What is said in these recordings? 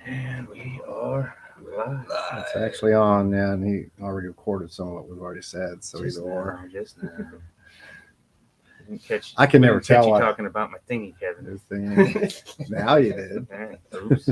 And we are live. It's actually on, yeah, and he already recorded some of what we've already said, so Just either now, or. just now. Catch, I can never catch tell you what talking about my thingy, Kevin. this thing is. Now you did. Hey, oops.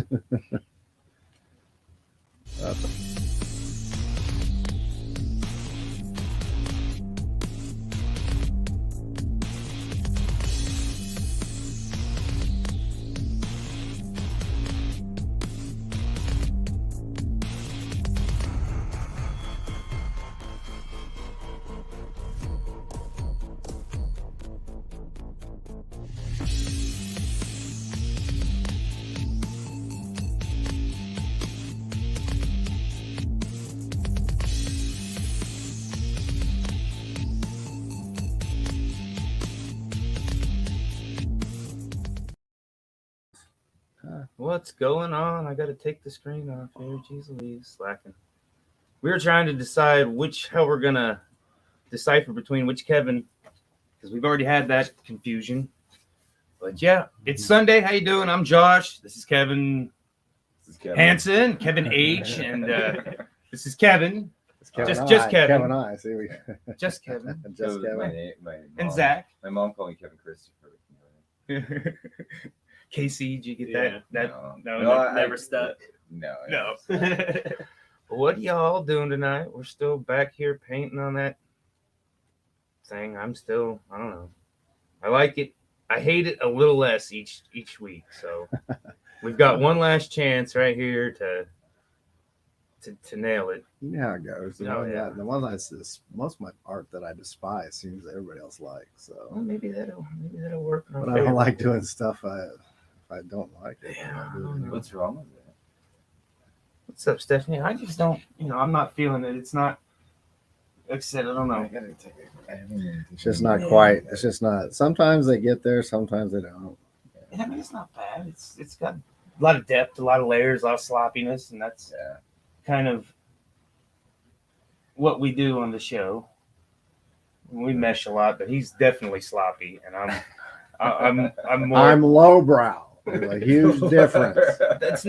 What's going on? I got to take the screen off here. Jeez Louise, slacking. We were trying to decide how we're going to decipher between which Kevin, because we've already had that confusion. But yeah, it's Sunday. How you doing? I'm Josh. This is Kevin Hansen, Kevin H, and this is Kevin. Just Kevin. Kevin I. See, we Just Kevin. just Kevin. My And mom, Zach. My mom called me Kevin Christopher. Casey, did you get Yeah. that? No, never stuck. No. What y'all doing tonight? We're still back here painting on that thing. I don't know. I like it. I hate it a little less each week. So we've got one last chance right here to nail it. You know how it goes. The one that's most of my art that I despise seems that everybody else likes. So, Well, maybe that'll work. but I don't like doing stuff if I don't like it. Yeah, I do it I don't know. anyway. What's wrong with it? What's up, Stephanie? I just don't. I'm not feeling it. It's not. Like I said, I don't know. It's just not quite. It's just not. Sometimes they get there. Sometimes they don't. I mean, it's not bad. It's got a lot of depth, a lot of layers, a lot of sloppiness, and that's kind of what we do on the show. We mesh a lot, but he's definitely sloppy, and I'm more. I'm lowbrow. There's a huge difference. It's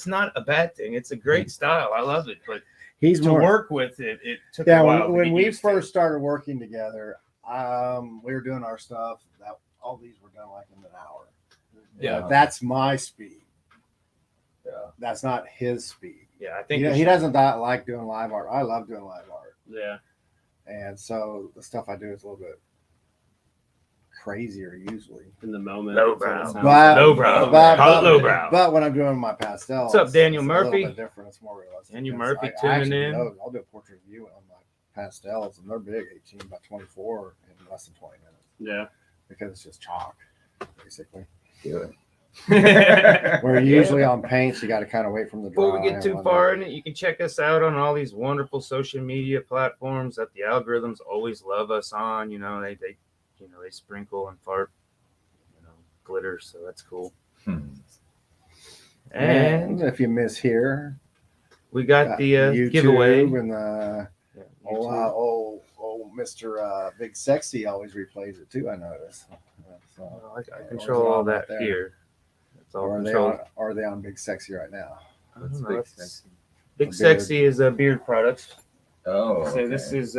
not a bad thing. It's a great style. I love it, but He's to more. work with it took Yeah, a while. to when get we used to. first started working together, we were doing our stuff. That all these were done like in an hour. Yeah. That's my speed. Yeah. That's not his speed. Yeah, I think He doesn't like doing live art. I love doing live art, Yeah. and so the stuff I do is a little bit crazier usually. In the moment. Lowbrow. that's what it sounds But- like. Lowbrow. But- Call it lowbrow. But when I'm doing my pastels, What's up, Daniel it's Murphy? A little bit different. It's more realistic. Daniel It's- Murphy I tuning actually in. do I'll do a portrait of you on my pastels, and they're big, 18 by 24 in less than 20 minutes Yeah. because it's just chalk, basically. Do it. Where usually on paints, you got to kind of wait from the dry. Before we get and too whatnot. far in it, you can check us out on all these wonderful social media platforms that the algorithms always love us on. They sprinkle and fart, glitter, so that's cool. And And if you miss here, we got the YouTube giveaway. and Yeah, old, YouTube. old Mr. Big Sexy always replays it too. I notice. So, Well, I or control is it all on that right there? here. It's all Or controlled. are they on Big Sexy right now? I don't What's know, Big it's- Sexy? Big A Sexy is a beard product. Oh. So this okay. is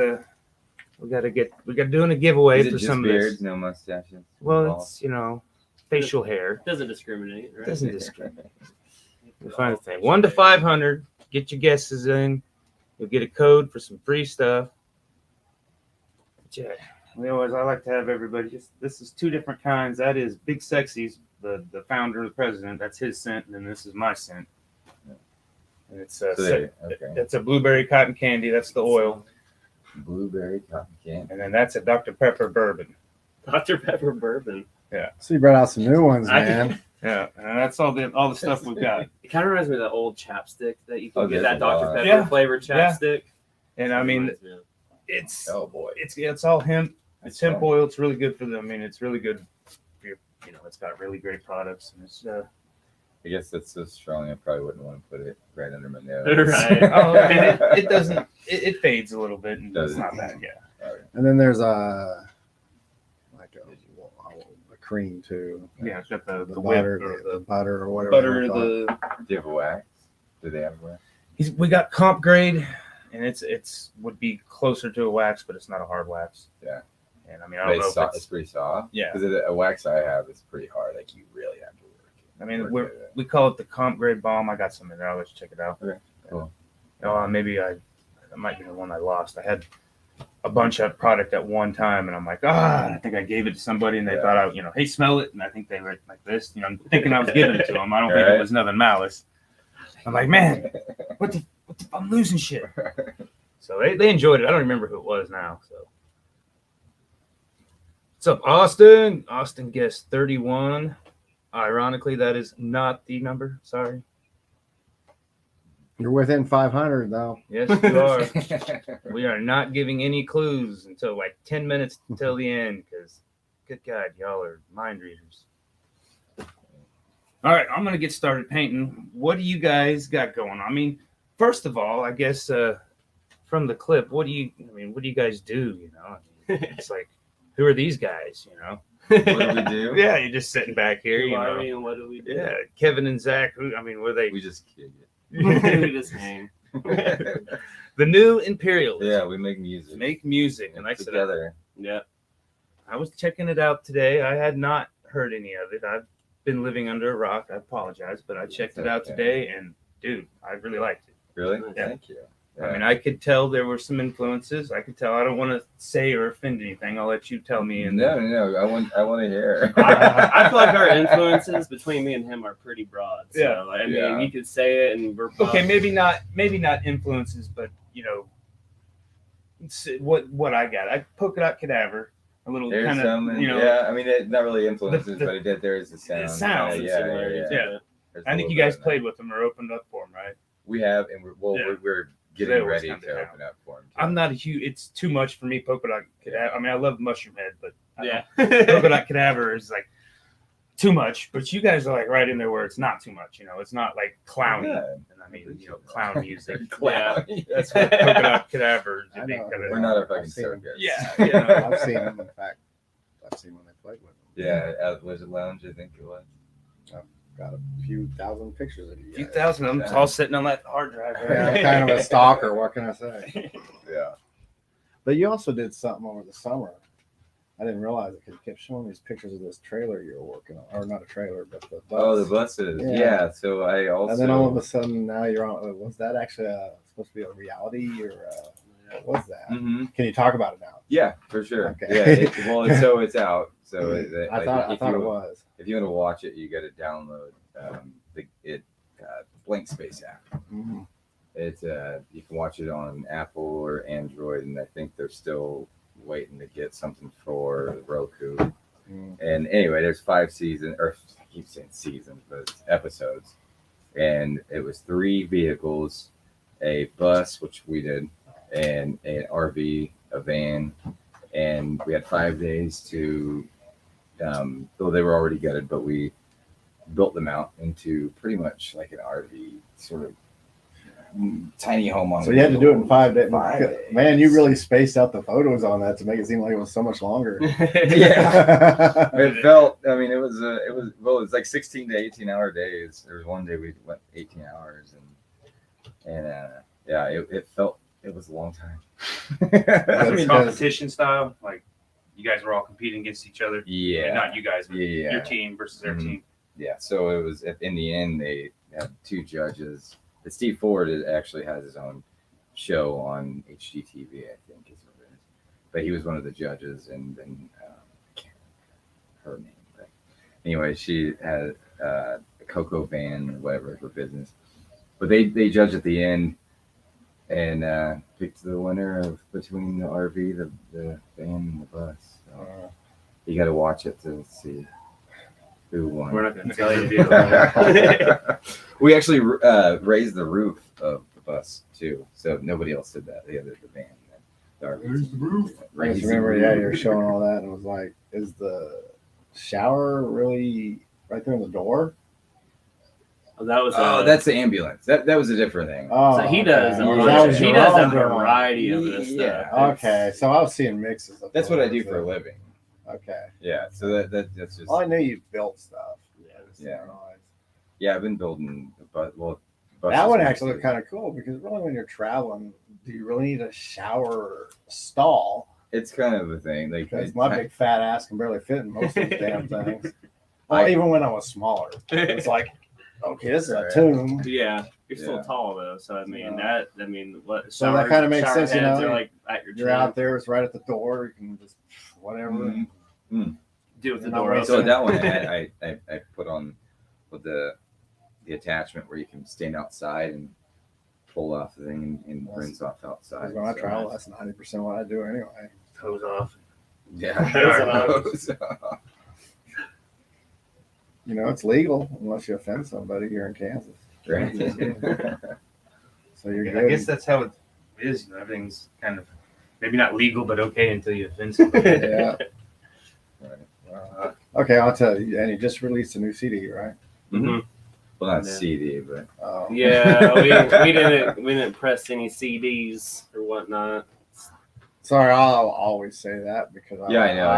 we got doing a giveaway Is it for just some beards, of this. no mustaches? Well, it's facial hair. Doesn't discriminate, right? Doesn't discriminate. We find a thing. 1 to 500. Get your guesses in. You'll get a code for some free stuff. But yeah, I like to have everybody. This is two different kinds. That is Big Sexy's, the founder, the president. That's his scent, and then this is my scent. And it's okay. that's a blueberry cotton candy. That's the oil, Blueberry cotton candy. and then that's a Dr. Pepper bourbon. Dr. Pepper bourbon. So you brought out some new ones, I man. Yeah, and that's all the stuff we've got. It kind of reminds me of that old chapstick that you can Oh, get, there's that a Dr. lot. Pepper Yeah. flavored Yeah. chapstick. And I mean, Reminds me of- it's Oh boy. it's all hemp. It's hemp oil. It's really good for them. I mean, it's really good. For your, it's got really great products, and it's I guess that's so strong. I probably wouldn't want to put it right under my nose. Right. oh, and it doesn't. It fades a little bit, and Does it's it? not bad. Yeah. All right. And then there's a cream too. Yeah, it's got the butter, whip or the the butter or whatever. butter, they call it. Do you have a wax? Do they have a wax? We got comp grade, and it's would be closer to a wax, but it's not a hard wax. Yeah. And I mean, I don't know if It's pretty soft. Yeah. Because a wax I have is pretty hard. Like you really have to work it. I mean, Work it. we call it the comp grade balm. I got some in there. I'll let you check it out. Okay, cool. Maybe that might be the one I lost. I had a bunch of product at one time, and I'm like, I think I gave it to somebody, and they Yeah. thought hey, smell it, and I think they were like this. I'm thinking I was giving it to them. I don't think Right. it was nothing malice. I'm like, man, what the I'm losing shit. So they enjoyed it. I don't remember who it was now. So what's up, Austin? Austin guessed 31. Ironically, that is not the number. Sorry. You're within 500 though. Yes, you are. We are not giving any clues until like 10 minutes until the end because, good God, y'all are mind readers. All right, I'm going to get started painting. What do you guys got going on? I mean, first of all, I guess from the clip, what do you guys do? It's like, who are these guys? What do we do? Yeah, you're just sitting back here. Who are we and what do we do? Yeah, Kevin and Zach. Were they? We just kick We just hang. The new Imperialism. Yeah, we make music. Make music, and like I said, together. Yeah. I was checking it out today. I had not heard any of it. I've been living under a rock. I apologize, but I checked it out today, and dude, I really liked it. Really? Yeah. Thank you. I mean, I could tell there were some influences. I could tell. I don't want to say or offend anything. I'll let you tell me. And No. I want to hear. I feel like our influences between me and him are pretty broad. So, Yeah. I mean, Yeah. you could say it, and we're okay, maybe not influences, but what I got. I polka dot cadaver, a little There's kind some, of yeah. I mean, not really influences, The- but it did. There is a sound. sound, Yeah. similarities. yeah. There's I a think little you guys bit of played with them or opened up for them, right? that. We have, and Yeah. we're They getting always ready come to to town. open up for them. I'm not a huge. It's too much for me. Polka dot cadaver. I mean, I love mushroom head, but Yeah. polka dot cadaver is like too much. But you guys are like right in there where it's not too much. It's not like clowny. Yeah. And I mean, clown music. Clown. That's what polka dot cadaver. I be know. kinda- We're not a fucking I've seen 'em. circus. Yeah. I've seen them. In fact, I've seen when they played with them. Yeah, at Wizard Lounge, I think it was. Got a few thousand pictures of you. A few guys. thousand of them all sitting on that hard drive. Yeah, Right? I'm kind of a stalker. What can I say? Yeah. But you also did something over the summer. I didn't realize it because you kept showing these pictures of this trailer you were working on, or not a trailer, but the bus. Oh, the buses. Yeah. Yeah. So I also. And then all of a sudden, now you're on. Was that actually supposed to be a reality, or what was that? Mhm. Can you talk about it now? Yeah, for sure. Okay. Yeah. It's out. So I thought it was. If you want to watch it, you got to download the Blank Space app. Mhm. It's you can watch it on Apple or Android, and I think they're still waiting to get something for Roku. Mm. And anyway, there's 5 seasons, or I keep saying seasons, but it's episodes. And it was 3 vehicles, a bus, which we did, and an RV, a van, and we had 5 days to. Though they were already gutted, but we built them out into pretty much like an RV sort of tiny home on. So you had to do it in 5 days. 5 days. Man, you really spaced out the photos on that to make it seem like it was so much longer. Yeah. It felt. I mean, it was like 16 to 18-hour days. There was one day we went 18 hours, and yeah, it felt it was a long time. I mean, Because- competition style. Like you guys were all competing against each other. I mean, Yeah, not you guys, but Yeah. your team versus their Mhm. team. yeah. So it was in the end they had 2 judges. But Steve Ford actually has his own show on HGTV, I think is what it is. But he was one of the judges, and then I can't remember her name. But anyway, she had a Coco van or whatever for business. But they judged at the end and picked the winner of between the RV, the van, and the bus. So you got to watch it to see who won. We're not going to tell you. We actually raised the roof of the bus too, so nobody else did that. The other the van, the RV. Raise the roof. I just remember, you're showing all that, and it was like, is the shower really right there in the door? Oh, that was Oh, that's the ambulance. That was a different thing. Oh, so he does. okay. A Yeah. bunch That of- was he your does a own drawing. variety of this Yeah. stuff. Okay, so I was seeing mixes. Of That's what I do photos, for a living. Okay. Yeah, so that's just Well, I knew you built stuff. Yeah. I just Yeah. didn't realize. yeah. I've been building, but well, That one actually looked kind of cool because really, when you're traveling, do you really need a shower stall? It's kind of a thing. Like Because my big fat ass can barely fit in most of these damn things. Well, I- even when I was smaller, it's like, okay, this is a Right. tomb. Yeah, you're still Yeah. tall though, so I mean Yeah. what? So that kinda makes shower sense, you heads know, are like at your You're chin. out there, it's right at the door. You can just whatever. Mhm. Do with the You're not door wasting- So open. that one I put on with the attachment where you can stand outside and pull off the thing and rinse off outside. Because when I So travel, that's 90% what I do anyway. Hose off. yeah, Hose You know, it's legal unless you offend somebody here in Kansas. right. So you're Yeah, good. I guess that's how it is. You know, everything's kind of maybe not legal, but okay until you offend somebody. Yeah. Okay, I'll tell you. And you just released a new CD, right? Mhm. Well, not Yeah. CD, but Yeah, we didn't press any CDs or whatnot. Sorry, I'll always say that because Yeah, I know,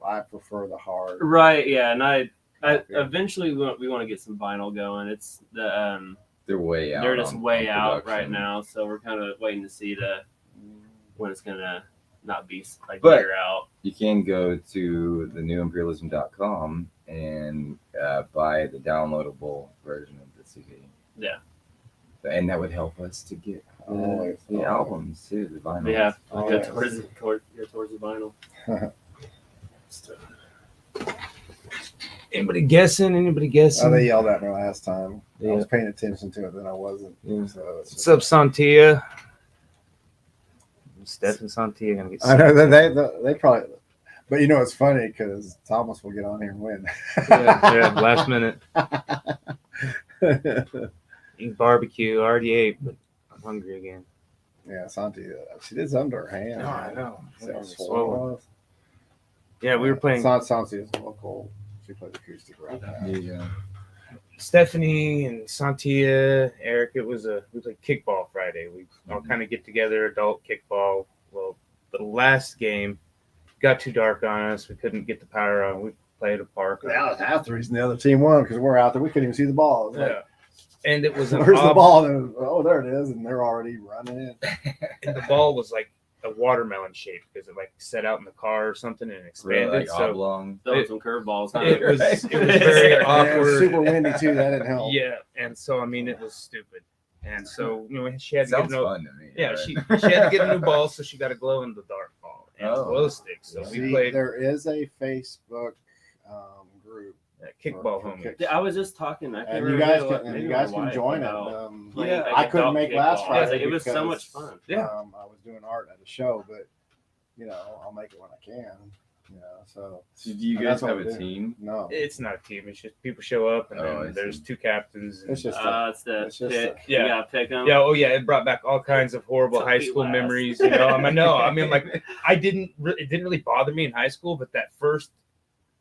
I prefer the hard. Right, yeah, and I copy. eventually we want to get some vinyl going. It's the they're way out. they're just on way out right production. now, so we're kind of waiting to see when it's gonna not be like But- year out. You can go to the new imperialism.com and buy the downloadable version of the CD. Yeah. And that would help us to get Always, the always. albums too, the vinyl. Yeah, Oh, go yes. towards the vinyl. Anybody guessing? Anybody guessing? Oh, they yelled at me last time. I Yeah. was paying attention to it, then I wasn't. Yeah. So it's What's up, Santia? Steph and Santia gonna get I know that they probably, but you know it's funny because Thomas will get on here and win. yeah, last minute. Eat barbecue. I already ate, but I'm hungry again. Yeah, Santi, she did something to her hand. No, I know. See how It's swollen it swollen. was? Yeah, we were playing. Santi is local. She plays acoustic right now. Yeah. Stephanie and Santia, Eric. We played kickball Friday. We all kind of get together, adult kickball. Well, the last game got too dark on us. We couldn't get the power on. We played a park. That was half the reason the other team won because we're out there. We couldn't even see the ball. It was like, Yeah. And it was an where's the ob- ball? And it was, oh, there it is, and they're already running it. And the ball was like a watermelon shape because it like set out in the car or something and expanded. Really, like so oblong. Throwing some curveballs. it was very And it was awkward. super windy too. That didn't help. Yeah, and so I mean it was stupid. And so she had to Sounds get no. fun to me. Yeah, right? she had to get a new ball, so she got a glow in the dark ball and Oh. glow sticks. So See, we played there is a Facebook group. kickball for homies. kick- Yeah, I was just talking. I can't And you remember guys what- can, and maybe you my guys can wife join it. about Yeah, Yeah, like I couldn't adult make last kickball. Friday. It was so because, much fun. Yeah. I was doing art at a show, but you know, I'll make it when I can. You know, so So do you And guys that's what have we a do. team? no, It's not a team. It's just people show up, and Oh, I then there's see. two captains. And, it's just It's the It's just pick. a- Yeah. You gotta pick them. yeah, oh yeah, it brought back all kinds of horrible Took high me school last. memories. You know, I mean, like it didn't really bother me in high school, but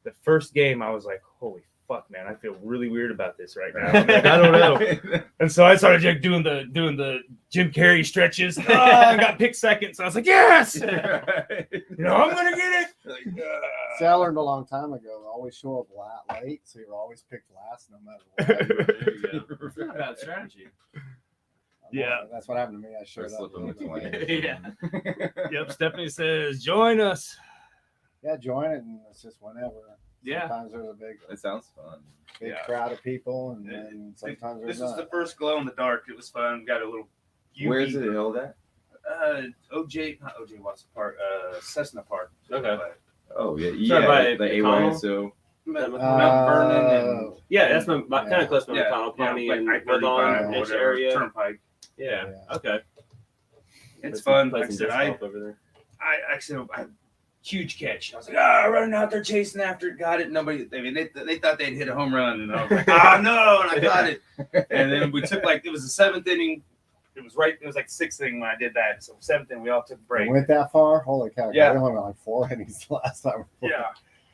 the first game, I was like, holy fuck, man, I feel really weird about this right now. I'm like, I don't know. And so I started like, doing the Jim Carrey stretches. Oh, I got picked second, so I was like, yes, you know, I'm gonna get it. See, I learned a long time ago. Always show up late, so you're always picked last, no matter what. There you go. It's not a bad strategy. Yeah. That's what happened to me. I showed Or up. slip them the 20. Yeah. Yep, Stephanie says, join us. Yeah, join it, and it's just whenever. Yeah. Sometimes there's a big It sounds fun. Yeah. crowd of people, and Yeah. then sometimes This there's was not. the first glow in the dark. It was fun. Got a little. Where's it held at? Not OJ Watson Park, Cessna Park. Okay. Oh yeah, Sorry, by yeah. The McConnell? AYSO. Mount Vernon and Yeah, that's kind Yeah. of close to yeah, McConnell County like and I-35 Woodlawn or ish whatever, area. Turnpike. Yeah. Yeah. Okay. It's fun. Play Like I some said, disc I golf over there. actually huge catch. I was like, running out there chasing after it, got it. Nobody. I mean, they thought they'd hit a home run, and I was like, no, and I got it. And then we took it was the seventh inning. It was like the sixth inning when I did that. So seventh inning, we all took a break. It went that far? Holy cow! Yeah. We only went like 4 innings last time. Yeah.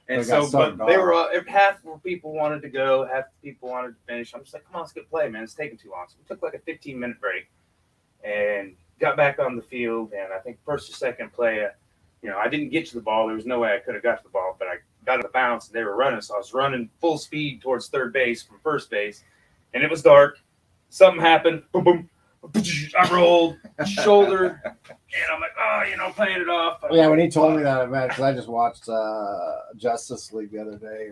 And They got so, sucked but they off. were half of people wanted to go, half the people wanted to finish. I'm just like, come on, let's get play, man. It's taking too long. So we took like a 15-minute break and got back on the field. And I think first or second play, I didn't get to the ball. There was no way I could have got to the ball, but I got the bounce and they were running. So I was running full speed towards third base from first base, and it was dark. Something happened. Boom, boom. I rolled shoulder, and I'm like, playing it off. Yeah, when he told me that event, because I just watched Justice League the other day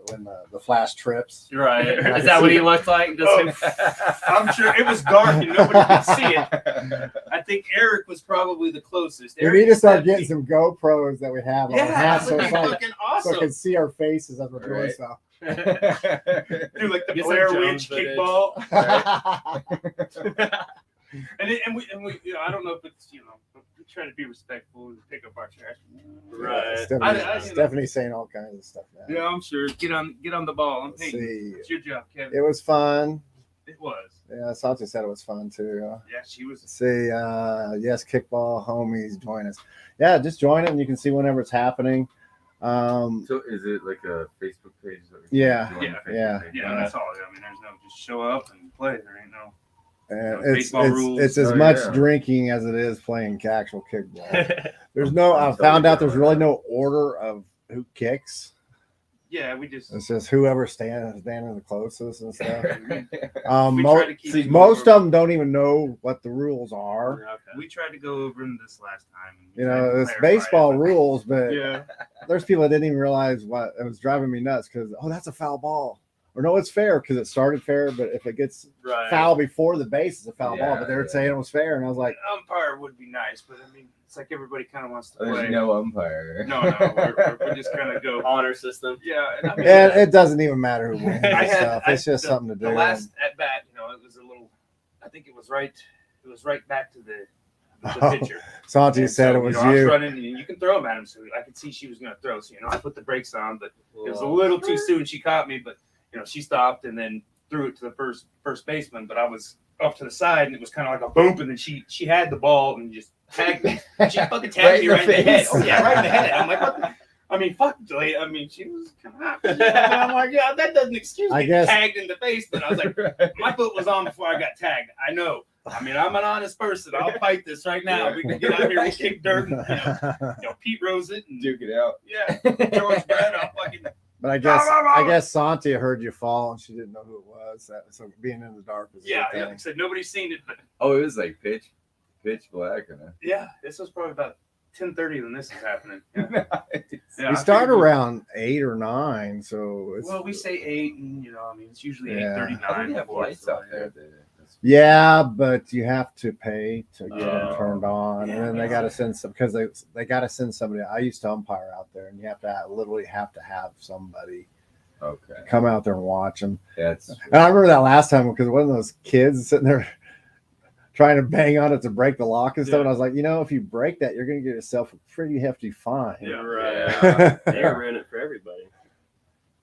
when the Flash trips. Right. Is that what he looked like? I'm sure it was dark and nobody could see it. I think Eric was probably the closest. We need to start getting some GoPros that we have on Yeah, hats, that would be fucking so awesome. I can see our faces as we're doing Right. stuff. Do like the Get some Blair Jones Witch footage. kickball. And we I don't know if it's we try to be respectful and pick up our trash. Right. Stephanie's saying all kinds of stuff now. Yeah, I'm sure. Get on the ball. I'm Let's thinking. see. It's your job, Kevin. It was fun. It was. Yeah, Santi said it was fun too. Yeah, she was. Let's see, yes, kickball homies, join us. Yeah, just join it and you can see whenever it's happening. So is it like a Facebook page? Yeah. Yeah, that's all. I mean, there's no just show up and play. There ain't no. It's rules. it's as Oh, much yeah. drinking as it is playing actual kickball. There's no. I found out there's really no order of who kicks. Yeah, we just. It's just whoever standing the closest and stuff. We try to keep Most of them don't even know what the rules are. We tried to go over them this last time. And You tried know, to it's clarify baseball it, rules, but Yeah. there's people that didn't even realize what it was driving me nuts because that's a foul ball. Or no, it's fair because it started fair, but if it gets Right. foul before the base, it's a foul ball. But they were Yeah. saying it was fair, and I was like, Umpire would be nice, but I mean, it's like everybody kind of wants to play. There's no umpire. No, we're just kind of go. Honor system. Yeah, and I mean, and it doesn't even matter who wins I and had- stuff. It's just something to do. the last at bat, it was a little. I think it was right. It was right back to the Oh, pitcher. Santi And said so, it was I was you. running, and you can throw them at him, so I could see she was going to throw. So I put the brakes on, but it was a little too soon. She caught me, but she stopped and then threw it to the first baseman. But I was off to the side, and it was kind of like a boom, and then she had the ball and just tagged me. She fucking tagged me right in the head. Oh yeah, right in the head. I'm like, what? I mean, fuck, Julie. I mean, she was kind of. I'm like, yeah, that doesn't excuse I me. guess- Tagged in the face, but I was like, my foot was on before I got tagged. I know. I mean, I'm an honest person. I'll fight this right now. We can get out here and kick dirt and Pete Rose it and Duke it out. yeah, George Brett. I'll fucking. But I guess Santi heard you fall, and she didn't know who it was. So being in the dark was a Yeah, good yeah. thing. Like I said, nobody's seen it, but Oh, it was like pitch black, or yeah, this was probably about 10:30 when this is happening. Yeah. Yeah, We I start figured around 8 or 9, so it's Well, we say 8, and I mean, it's usually Yeah. 8:39. I think they have before, lights so, out there. yeah, but you have to pay to get them Oh. turned on, and then they Yeah. got to send some because they got to send somebody. I used to umpire out there, and you literally have to have somebody Okay. come out there and watch them. That's And I remember that last time because one of those kids sitting there trying to bang on it to break the lock and stuff. Yeah. And I was like, if you break that, you're going to get yourself a pretty hefty fine. Yeah. Right. They ruin it for everybody.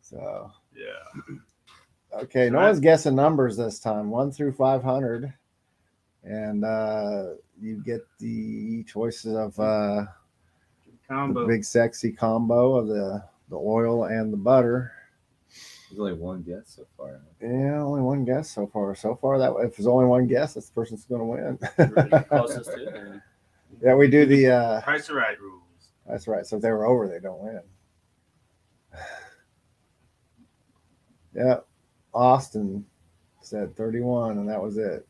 So, Yeah. okay, So no one's guessing numbers this time, 1 through 500. And you get the choices of the Combo. big sexy combo of the oil and the butter. there's only one guess so far. Yeah, only one guess so far. So far, that if there's only one guess, that's the person's going to win. Really closest to it. Yeah, we do the. Price of Right rules. That's right. So if they were over, they don't win. Yeah, Austin said 31, and that was it.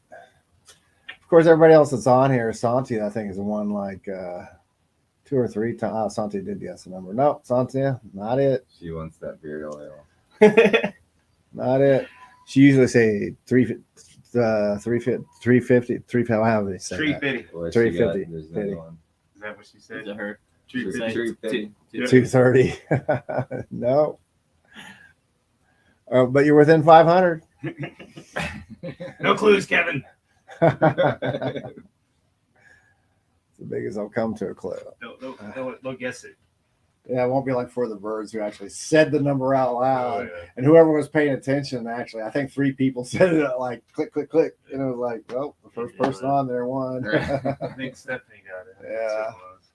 Of course, everybody else that's on here, Santi, I think, has won like 2 or 3 times. Oh, Santi did guess the number. No, Santi, not it. She wants that beer oil. Not it. She usually say 350, 350, how do they say that? 350. What Three she got? fifty. There's Fifty. another one. Is that what she said? Is it her? 350. 350. 230. No. But you're within 500. No clues, Kevin. It's the biggest I'll come to a clue. They'll guess it. Yeah, it won't be like For the Birds who actually said the number out loud. Oh, yeah. And whoever was paying attention, actually, I think 3 people said it like click, click, click. And it was like, well, the first person on there won. I think Stephanie got it. Yeah. That's what it was.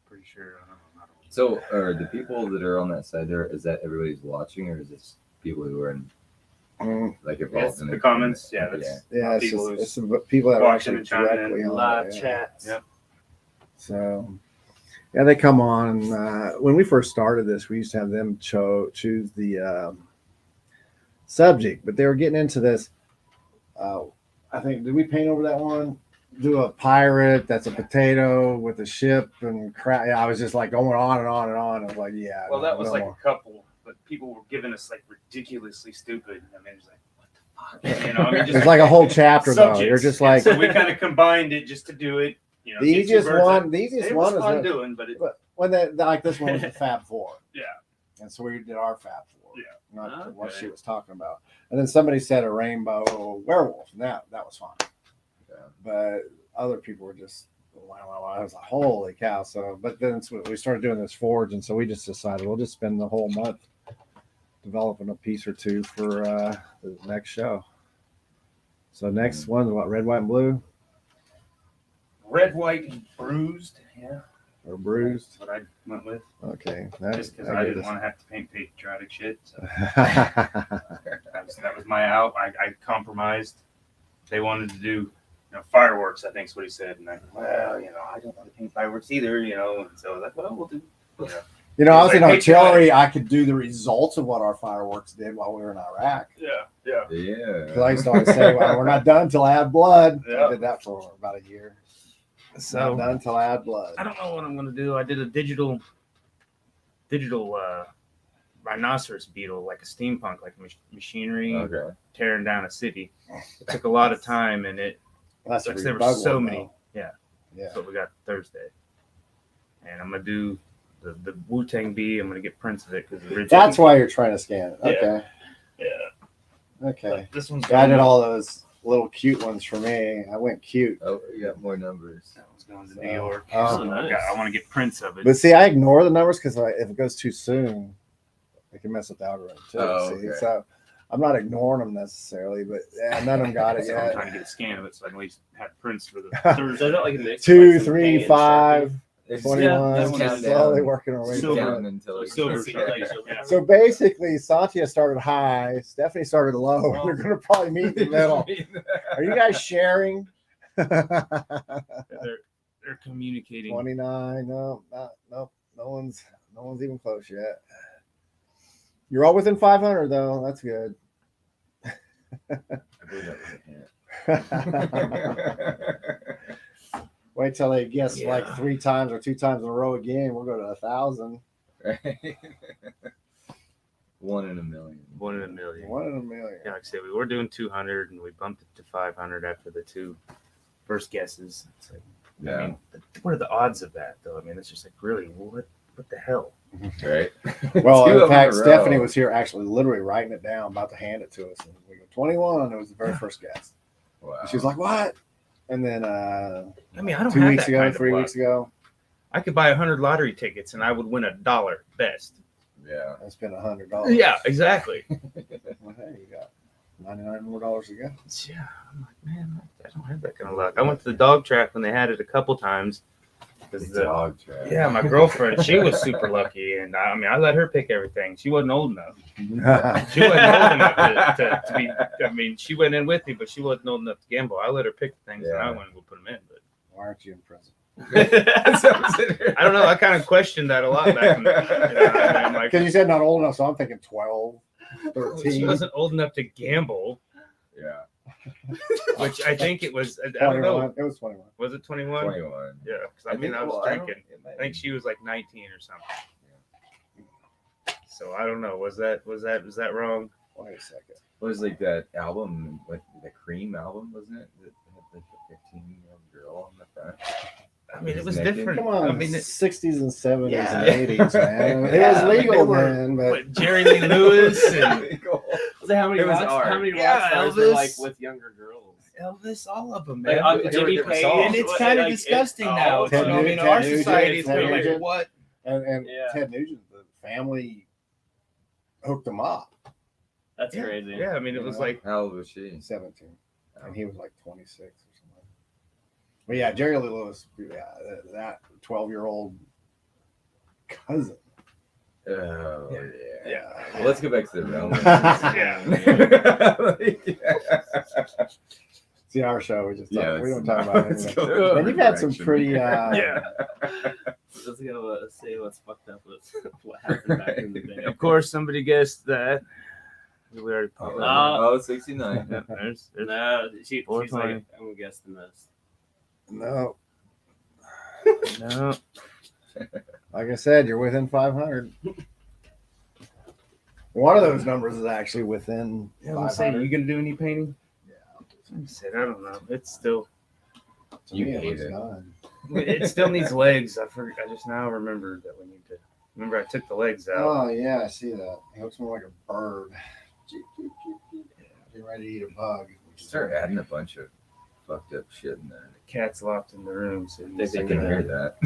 Pretty sure. I don't know. So, are the people that are on that side there? Is that everybody's watching, or is this people who are in, Mm, like involved It's in the comments. Yeah, that's yeah, it's People just who's it's the people that are watching actually and chiming in. directly on Live it, yeah. chats. Yep. So Yeah, they come on. When we first started this, we used to have them choose the subject, but they were getting into this. I think, did we paint over that one? Do a pirate that's a potato with a ship and crap. Yeah, I was just like going on and on and on. I was like, yeah. Well, that was no like more. a couple, but people were giving us like ridiculously stupid. I mean, it's like, what the fuck? You know, I mean, just It's like a whole chapter though. subjects. You're just And like so we kind of combined it just to do it. You know, the get two easiest birds one. out. The easiest It one was is fun that doing, but it, when that like this one was the Fab Four. Yeah. And so we did our Fab Four. Yeah. Not what Okay. she was talking about. And then somebody said a rainbow werewolf, and that was fine. Yeah. But other people were just wow. I was like, holy cow. So, but then we started doing this forge, and so we just decided we'll just spend the whole month developing a piece or two for the next show. So next one's what, red, white, and blue, red, white, and bruised. Yeah. or bruised? That's what I went with. Okay, Just because I didn't want to have to paint patriotic shit. So to. that was my out. I compromised. They wanted to do fireworks, I think is what he said. And I, well, I don't want to paint fireworks either, And so I was like, well, we'll do, I was in Like, artillery. I could do the results of what our fireworks did while we were in Iraq. Yeah. Because I used to always say, well, we're not done till I have blood. Yeah. I did that for about a year. So Not done till I had blood. I don't know what I'm going to do. I did a digital rhinoceros beetle, like a steampunk, like machinery Okay. tearing down a city. It took a lot of time, and That's a there were bug so one, many. though. Yeah. Yeah. That's what we got Thursday. And I'm going to do the Wu-Tang bee. I'm going to get prints of it because That's why you're trying to scan it. Yeah. Okay. Yeah. Okay. But this one's I did all those little cute ones for me. I went cute. Oh, you got more numbers. That one's going to New York. Oh. So Nice. I want to get prints of it. But see, I ignore the numbers because if it goes too soon, it can mess with the algorithm too. Oh, see? okay. So I'm not ignoring them necessarily, but yeah, none of them got it So I'm yet. trying to get a scan of it so I can at least have prints for the So Thursday. is that like a mix? of, 2, like, some 3, paint and 5, It's 21. that one is Slowly working our way Keep Silver. through. counting until So it's silver Yeah. yeah. So basically, Satya started high, Stephanie started low. They're going to probably meet in the middle. Are you guys sharing? They're communicating. 29. No, no one's even close yet. You're all within 500 though. That's good. I believe that was a hint. Wait till they guess Yeah. like 3 times or 2 times in a row again. We'll go to 1,000. Right? 1 in a million. 1 in a million. 1 in a million. Yeah, like I said, we were doing 200 and we bumped it to 500 after the 2 first guesses. It's like, Yeah. I mean, what are the odds of that though? I mean, it's just like, really, what the hell? Right. Well, 2 in of them fact, in a Stephanie row. was here actually literally writing it down, about to hand it to us. And we go, 21. It was the very first guess. Wow. And she was like, what? And then I mean, I don't 2 have weeks that ago, kind of 3 luck. weeks ago, I could buy 100 lottery tickets and I would win $1 best. Yeah. I spent $100. Yeah, exactly. Well, hey, you got $99 more to go. Yeah, I'm like, man, I don't have that kind of luck. I went to the dog track when they had it a couple times. Because Dog track. yeah, my girlfriend, she was super lucky, and I mean, I let her pick everything. She wasn't old enough. She wasn't old enough to be. I mean, she went in with me, but she wasn't old enough to gamble. I let her pick the things, and I Yeah. went and go put them in. Why aren't you in prison? But I don't know. I kind of questioned that a lot back in the I'm like, Because you said not old enough, so I'm thinking 12, she 13. wasn't old enough to gamble, Yeah. which I think it was. I don't know. 21. It was 21. Was it 21? 21. Yeah, because I mean, I was well, drinking. it might I think she was like 19 or something. So I don't know. Was that wrong? Wait a second. It was like that album, like the Cream album, wasn't it? That had like a 15-year-old girl on the front. I mean, it was Naked. different. Come on, I mean, 60s and 70s Yeah. and 80s, man. It Yeah, was I mean, legal they were- then, but what, Jerry Lee Lewis and So how many It was rock art. how many Yeah, rock stars were Elvis. like with younger girls? Elvis, all of them, Like, man. on But- Jimmy different Page, songs. and it's kind of like, disgusting now. Ted I mean, Nugent, our Ted society is Nugent, really like, Nugent. what? and Yeah. Ted Nugent, the family hooked him up That's Yeah, crazy. yeah, I mean, it was like, How old was she? in 17, and he was like 26 or something. But yeah, Jerry Lee Lewis, yeah, that 12-year-old cousin. Oh, Yeah. yeah. Well, let's go back to the Romans. yeah. See, our show, we just Yeah, talk, we don't let's talk about let's anything. go And you've had some direction. pretty, Yeah. Let's go Let's see what's fucked up with what happened back in the day. Of course, somebody guessed that. We already put that. Oh, 69. Yeah, there's No, she's like, 420. I'm gonna guess the most. No, no. like I said, you're within 500. One of those numbers is actually within Yeah, I'm saying, 500. you gonna do any painting? Yeah. I said, I don't know. It's still, To You me, it hate looks it. done. it still needs legs. I just now remembered that we need to. Remember, I took the legs out. Oh yeah, I see that. He looks more like a bird. Getting ready to eat a bug. Start adding a bunch of fucked up shit in there. The cat's locked in the room, so I he's can gonna hear that.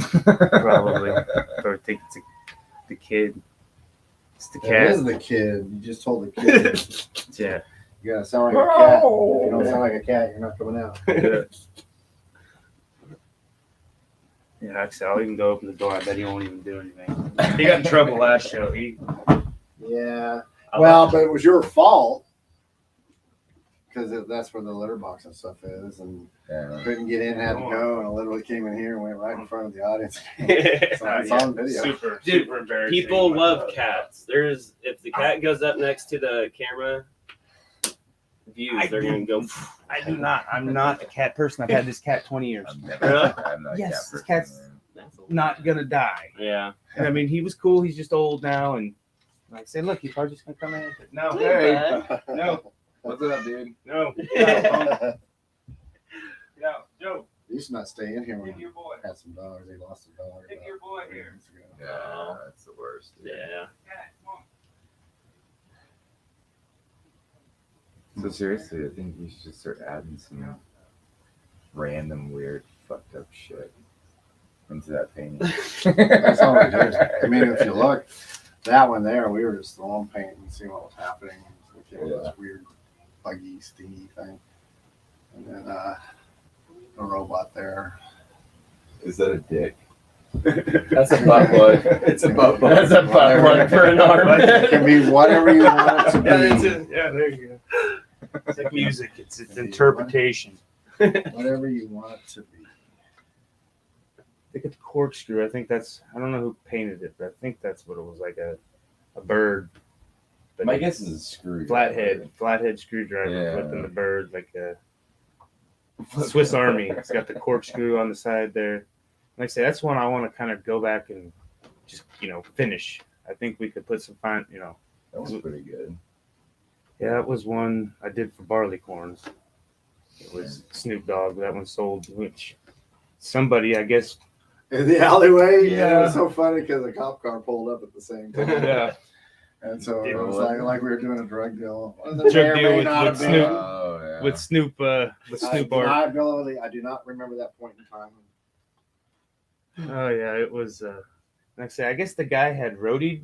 probably. Or think it's the kid. It's the It cat. is the kid. You just told the kid. Yeah. You gotta sound like a cat. If you don't sound like a cat, you're not coming out. Yeah, actually, I'll even go open the door. I bet he won't even do anything. He got in trouble last show. Yeah. Well, but it was your fault because that's where the litter box and stuff is, and Yeah. couldn't get in, had to go, and I literally came in here and went right in front of the audience. So Oh, it's yeah. on video. Super, Dude, super embarrassing. People love cats. If the cat goes up next to the camera views, they're gonna go. I do not. I'm not a cat person. I've had this cat 20 years. I'm not Yes, a this cat cat's- person. That's a- Not gonna die. Yeah. And I mean, he was cool. He's just old now, and like I said, look, he's probably just gonna come in. But no, Hey. no, What's up, dude? no, He no, Joe, used to not stay in here when take he your boy, had some dollars. He lost a dollar. take about your boy 3 here. months ago. Yeah, that's the worst. Dude. Yeah. Cat, come on. So seriously, I think you should just start adding some random, weird, fucked up shit into that painting. That's all we did. I mean, if you look, that one there, we were just throwing paint and seeing what was happening. We came with this weird, buggy, stingy thing. And then a robot there. Is that a dick? That's a butt plug. It's a butt plug. That's a butt plug for an arm. It can be whatever you want it to be. Yeah, that's it. Yeah, there you go. It's like music. It's interpretation. Whatever you want it to be. They get the corkscrew. I think that's. I don't know who painted it, but I think that's what it was, like a bird. But My guess is a screw. flathead screwdriver Yeah. flipping the bird like a Swiss Army. It's got the corkscrew on the side there. Like I say, that's one I want to kind of go back and just finish. I think we could put some fine. That was pretty good. Yeah, that was one I did for barleycorns. It was Snoop Dogg. That one sold, which somebody, I guess. In the alleyway, Yeah. it was so funny because a cop car pulled up at the same time. Yeah. And so it Yeah, was what? like we were doing a drug deal. Drug deal with have Snoop. been. Oh, yeah. With Snoop Art. Deniability, I do not remember that point in time. Oh yeah, it was. Like I say, I guess the guy had roadied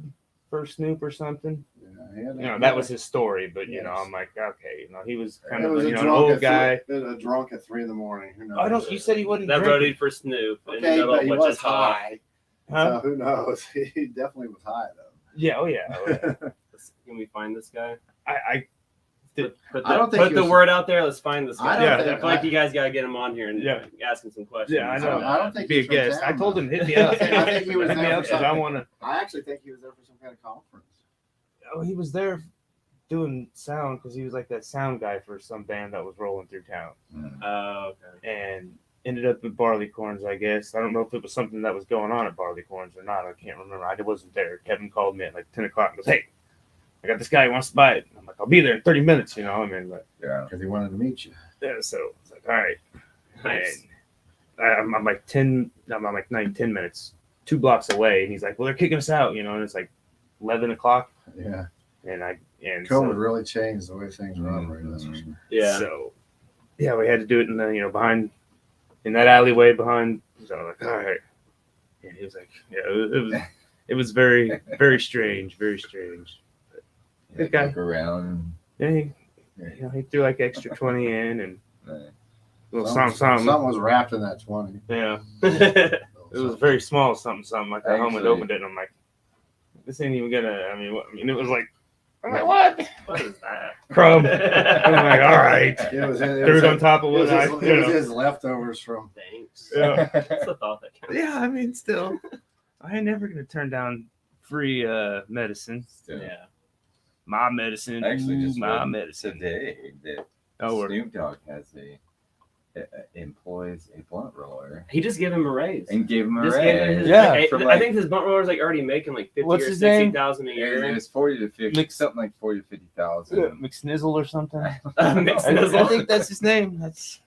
for Snoop or something. Yeah, he had That was his story. But Yes. I'm like, okay, he was kind It of was a an drunk old at guy. a drunk at 3 a.m. Who knows? I don't. You said he wasn't. That drinking. roadie for Snoop. And Okay, but he which was is hot. high. Huh? So who knows? He definitely was high though. Yeah. Oh yeah. Oh, yeah. Can we find this guy? I Put I don't think put he the was- word out there. Let's find this I guy. don't Yeah. I think- feel like you guys gotta get him on here and Yeah. ask him some questions. Yeah, I know. I don't think be a he's from guest. I town, told though. him hit me up. I think he was Hit me there up for 'cause I something. want to. I actually think he was there for some kind of conference. Oh, he was there doing sound because he was like that sound guy for some band that was rolling through town, Oh, okay. and ended up at Barleycorns. I guess I don't know if it was something that was going on at Barleycorns or not. I can't remember. I wasn't there. Kevin called me at like 10 o'clock and goes, "Hey, I got this guy who wants to buy it." I'm like, "I'll be there in 30 minutes." I mean, like, Yeah. Because he wanted to meet you. yeah. So it's like, all right. Nice. And I'm like 10 minutes, 2 blocks away, and he's like, "Well, they're kicking us out," and it's like 11 o'clock, Yeah. and COVID so, really changed the way things were operating, that's for sure. Yeah. So, yeah, we had to do it in the behind in that alleyway behind. So I'm like, all right. And he was like, yeah, it was very, very strange, very strange. Good guy. Look around. Yeah, he threw like extra 20 in and And, little Something something. was wrapped in that 20. Yeah, it was very small something. Like I home and Actually- opened it, and I'm like, this ain't even gonna. I mean, it was like, I'm like, what? What is that? Crumb. I'm like, all right. It was, Threw it on top of it was, what I. his, it was his leftovers from. Thanks. Yeah. That's the thought that counts. Yeah, I mean, still. I ain't never gonna turn down free medicine. Still. Yeah. My medicine. I actually just my read medicine. today that Oh, Snoop Dogg has employs a blunt roller He just gave him a raise. and gave him a Just gave him raise. his, Yeah. I think his blunt roller's like already making like 50 What's or his name? 60,000 a It year. was 40 to 50, Mix- something like 40 to 50,000. McSnizzle or something. Mix I Nizzle. think that's his name. That's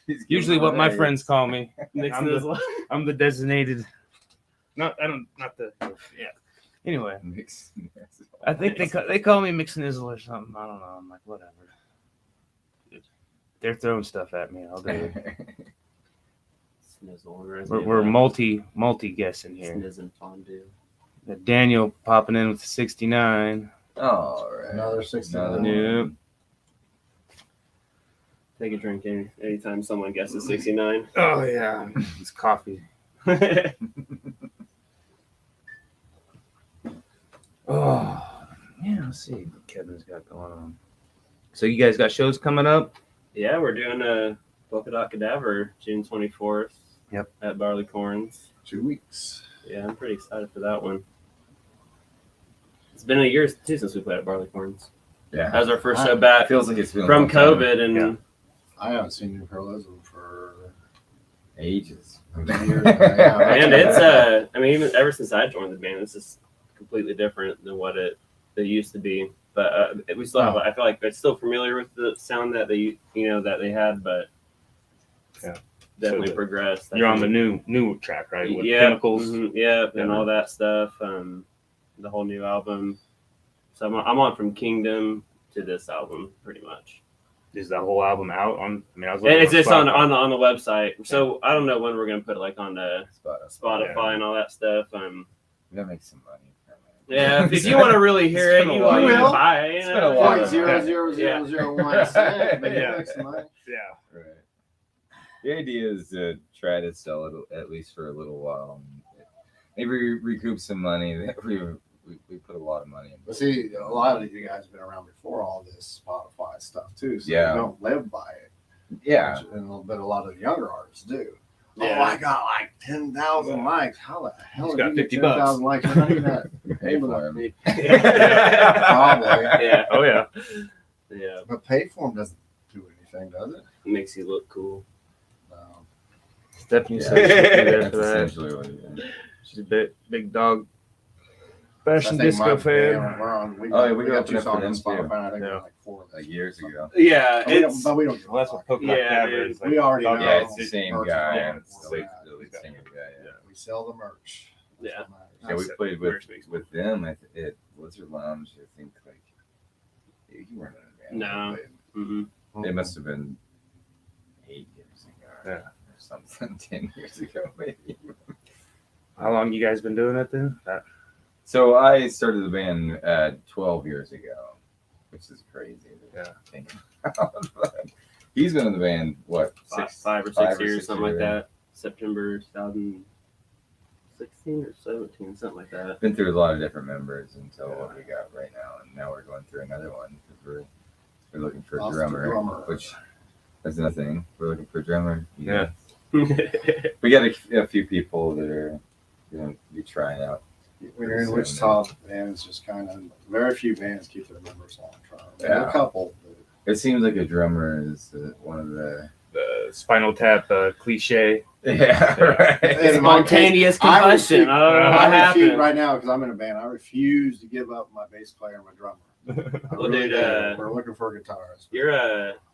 He's giving usually him what a my raise. friends call me. Mix I'm the- Nizzle. I'm the designated. Not the. Yeah. Anyway, Mix. I think they call me McSnizzle or something. I don't know. I'm like, whatever. They're throwing stuff at me. I'll do it. Snizzle. We're multi guessing here. Snizzin' fondue. Daniel popping in with 69. All right. Another 69. Another Yep. one. Take a drink anytime someone guesses 69. Oh yeah, it's coffee. Oh yeah, let's see what Kevin's got going on. So you guys got shows coming up? Yeah, we're doing a Polka Dot Cadaver June 24th. Yep. At Barleycorns. 2 weeks. Yeah, I'm pretty excited for that one. It's been a year too since we played at Barleycorns. Yeah. That was our first show back It feels like it's been a from long time. COVID, and Yeah. I haven't seen Imperialism for Ages. 10 years. Yeah, and it's I mean, even ever since I joined the band, it's just completely different than what it used to be. But we still have. I feel like it's still familiar with the sound that they that they had, but Yeah. definitely So progressed. You're on the new track, right? With yeah, Chemicals. yeah, Yeah. and all that stuff. The whole new album. So I'm on from Kingdom to this album, pretty much. Is the whole album out on? I mean, I was And looking it's on Spotify. the website. So I don't know when we're gonna put it like on the Spotify Yeah. and all that stuff. We gotta make some money. Yeah, if you want to really hear It's it, been a you while. can Will. buy it. It's been a while. 0.00001 but Yeah. makes money. Yeah. Right. The idea is to try to sell it at least for a little while. Maybe recoup some money. We put a lot of money in. But see, a lot of you guys have been around before all this Spotify stuff too, so Yeah. you don't live by it. Yeah. But a lot of the younger artists do. Yeah. Oh, I got like 10,000 likes. How the hell He's did got you get 50 bucks. 10,000 likes? You're not even that Pay able for to 'em. probably. Yeah, Oh yeah. yeah. But pay for them doesn't do anything, does it? It makes you look cool. Stephanie Yeah. said she'd be there That's for that. essentially what it is. She's a big dog. I Fashion think disco my fan. band, we're on, we Oh, yeah, got, we we got got 2 open up for songs on them, too. Spotify. I think Yeah. we're like 4 of them. Like years ago. Yeah, But we don't, it's but we don't give a Well, that's what fuck. Polka Yeah, Dot Cadaver dude. is. We already dog know. Yeah, dog. it's the same Merch guy. is And on. it's We're like not. the same guy. Yeah. We sell the merch. That's Yeah. what matters. Yeah, we That's played merch makes with them at Lizard Lounge. I think like you weren't in a band. No. but mhm. They must have been 8 years ago. Yeah. Or something. 10 years ago, maybe. How long you guys been doing it then? So I started the band 12 years ago, which is crazy. To think about. But he's been in the band what Five or six years, something like that. September 2016 or 17, something like that. Been through a lot of different members until what we got right now, and now we're going through another one because we're looking for a Lost a drummer, drummer. which that's nothing. We're looking for a drummer. Yeah. We got a few people that are going to be trying out. When you're in Wichita, bands just kind of very few bands keep their members long term. There are Yeah. a couple. But It seems like a drummer is one of the Spinal Tap cliche. yeah right. In my Spontaneous I combustion. refuse- I don't know what I refuse happened. right now because I'm in a band. I refuse to give up my bass player and my drummer. I Well, really dude, do. We're looking for a guitarist. You're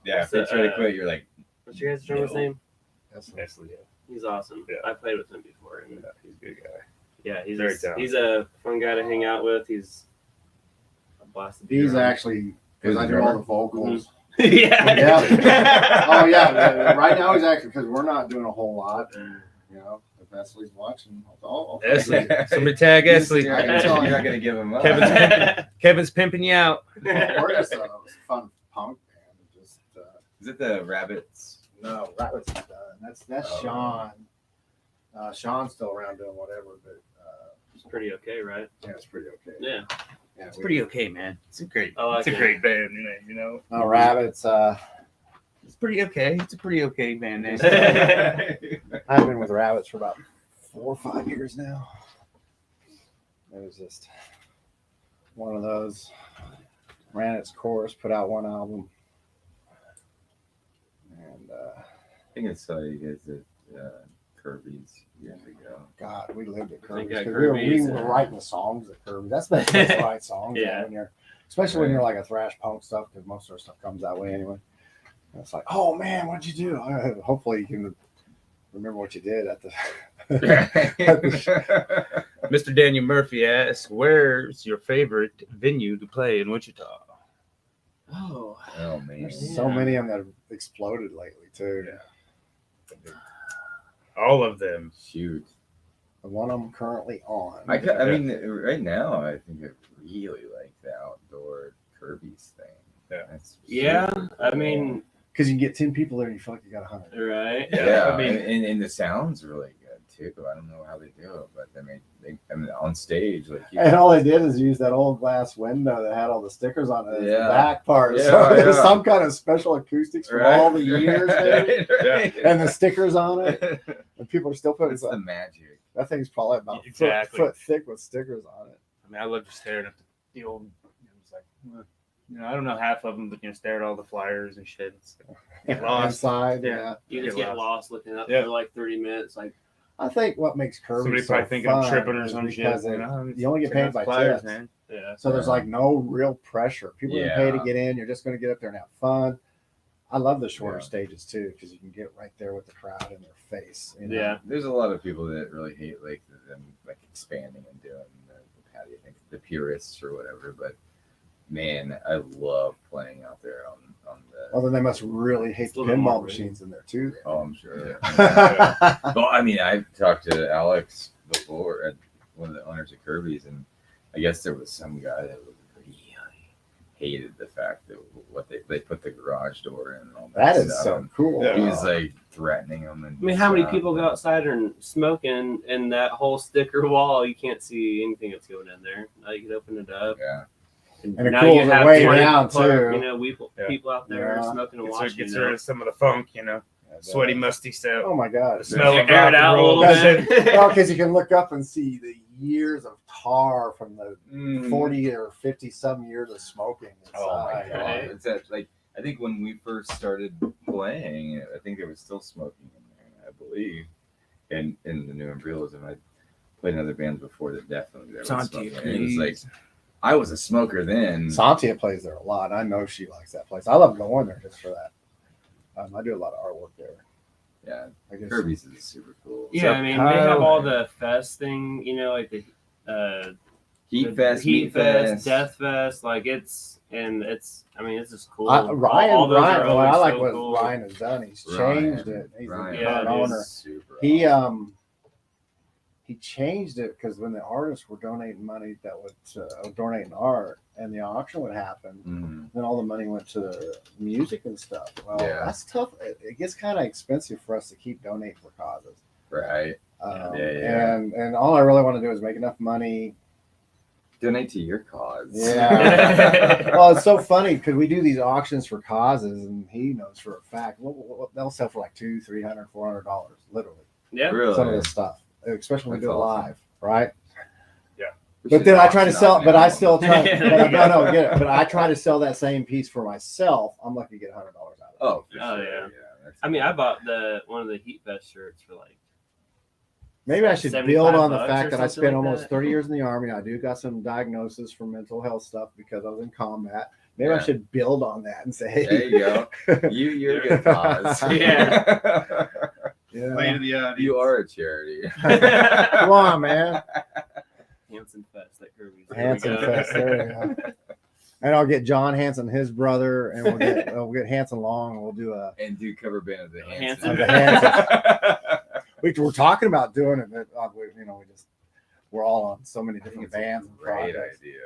Yeah, if they try to quit, you're like what's your guys' drummer's No. name? That's Wesley, yeah. He's awesome. Yeah. I played with him before. And He's a good guy. yeah, he's Very talented. he's a fun guy to hang out with. He's a blast to be he's around. actually because I do all the vocals. yeah. Yeah. Oh yeah. Right now he's actually because we're not doing a whole lot. And, you know, if Wesley's watching, Esley. Somebody tag Esley. I can tell you're not going to give him up. Kevin's pimping you out. we're just a fun punk band. Just Is it the Rabbits? no, Rabbits is done. That's Oh. Sean. Sean's still around doing whatever, but It's pretty okay, right? yeah, it's pretty okay. Yeah. Yeah, It's pretty okay, man. It's a great. I like it's a it. great band, you know. No, Rabbits. It's pretty okay. It's a pretty okay band name. I've been with Rabbits for about 4 or 5 years now. It was just one of those. Ran its course, put out one album, and I think I saw you guys at Kirby's years ago. God, we lived at I think Kirby's. at 'Cause Kirby's, we were writing the songs at Kirby's. That's the best to write songs. Yeah. When you're, especially when you're like a thrash punk stuff, because most of our stuff comes that way anyway. And it's like, oh man, what'd you do? Hopefully you can remember what you did at the. Mr. Daniel Murphy asks, "Where's your favorite venue to play in Wichita?" Oh, Oh man. There's so many of them that have exploded lately too. Yeah. All of them. Shoot. The one I'm currently on. I mean, right now, I think I really like the outdoor Kirby's thing. Yeah. That's yeah. super I cool. mean, because you can get 10 people there and you feel like you got 100. right? Yeah, I mean- and the sound's really good too. I don't know how they do it, but I mean, on stage, like And all they did is use that old glass window that had all the stickers on it as the Yeah. back part. Yeah, So there's yeah. some kind of special acoustics from all the years, maybe, right. and the stickers on it. And people are still putting It's the magic. that thing's probably about Exactly. foot thick with stickers on it. I mean, I love just staring at the old. It's like, I don't know half of them, but stare at all the flyers and shit. It's like, get lost. Inside. Yeah. Yeah. You just Get get lost looking up Yeah. for like 30 minutes. Like, I think what makes Kirby Somebody so probably thinking fun I'm tripping or is some shit. because you only get paid by tips. man. yeah. So there's like no real pressure. People didn't pay to Yeah. get in. You're just going to get up there and have fun. I love the shorter Yeah. stages too because you can get right there with the crowd in their face. You know? Yeah. There's a lot of people that really hate like them like expanding and doing how do you think the purists or whatever. But man, I love playing out there on the. Well, then they must really hate It's a the little bit pinball more machines in there too. Oh, I'm sure. Yeah. Well, I mean, I've talked to Alex before at one of the owners of Kirby's, and I guess there was some guy that really hated the fact that what they put the garage door in and all That is stuff. so cool. Yeah. He was like threatening them. And I mean, how many stuff. people go outside and smoking and that whole sticker wall? You can't see anything that's going in there. Now you can open it up. Yeah. And it now cools you it have way 20 down, people, too. You know, Yeah. people out there Yeah. smoking and So watching. it gets you know. rid of some of the funk, sweaty, musty stuff. Oh my god. The smell of Air rock it and out a roll. little That's bit. it. Well, because you can look up and see the years of tar from the 40 or 50 some years of smoking. Oh my inside. god! Right. It's that like I think when we first started playing, I think there was still smoking in there, I believe. And in the new Imperialism, I played in other bands before that definitely there was Santi smoking. And it was like I was a smoker then. Santia plays there a lot. I know she likes that place. I love going there just for that. I do a lot of artwork there. Yeah, I guess. Kirby's is super cool. Yeah, So I mean, Kyle- they have all the fest thing, you know, like the Heat the Fest, Heat Meat Fest, Fest. Death Fest. Like it's just cool. Ryan, All those are what I always like so what cool. Ryan has done. He's Ryan. changed it. He's Ryan the Yeah, current it is owner. super He awesome. he changed it because when the artists were donating money that would donating art, and the auction would happen, Mhm. then all the money went to the music and stuff. Well, Yeah. that's tough. It gets kind of expensive for us to keep donating for causes. Right. Um, Yeah. And all I really want to do is make enough money. Donate to your cause. Yeah. Well, it's so funny because we do these auctions for causes, and he knows for a fact they'll sell for like $200, $300, $400, literally. Yeah. Really. Some of this stuff, especially when we That's do it awesome. live, right? We But should then I try to auction sell, off but now. I still try. No, get it. But I try to sell that same piece for myself. I'm lucky to get $100 out of it. Oh, for Oh, sure. yeah. That's I mean, I cool. bought one of the Heat Fest shirts for like Maybe I should 75 build on the bucks fact or that I something spent like almost that. 30 years in the Army. I do got some diagnosis for mental health stuff because I was in combat. Maybe I Yeah. should build on that and say, hey, There you go. You're a good cause. Yeah. yeah, Play to the audience. You are a charity. come on, man. Hansen Fest that Kirby's. Hansen There we go. Fest. There you go. And I'll get John Hansen, his brother, and we'll get Hansen Long, and we'll do a. And do cover band of the Hansen. Hansen. Of the We're talking about doing it, but we're all on so many I think different it's a bands and great projects. idea.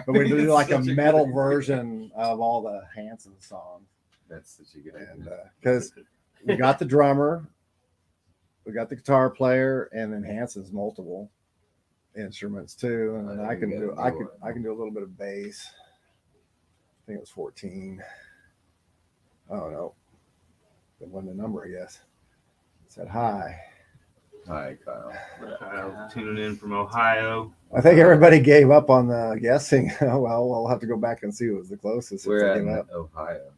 But we do It's like a such metal good idea. version of all the Hansen songs. That's such a good And idea. because we got the drummer, we got the guitar player, and then Hansen's multiple instruments too. And then I I can think do we gotta do I can do a little bit of bass. I think it was 14. Oh no, that wasn't the number, I guess. It said hi. Hi, Kyle. Kyle tuning in from Ohio. I think everybody gave up on the guessing. Well, we'll have to go back and see what was the closest. if We're they at gave up. Ohio.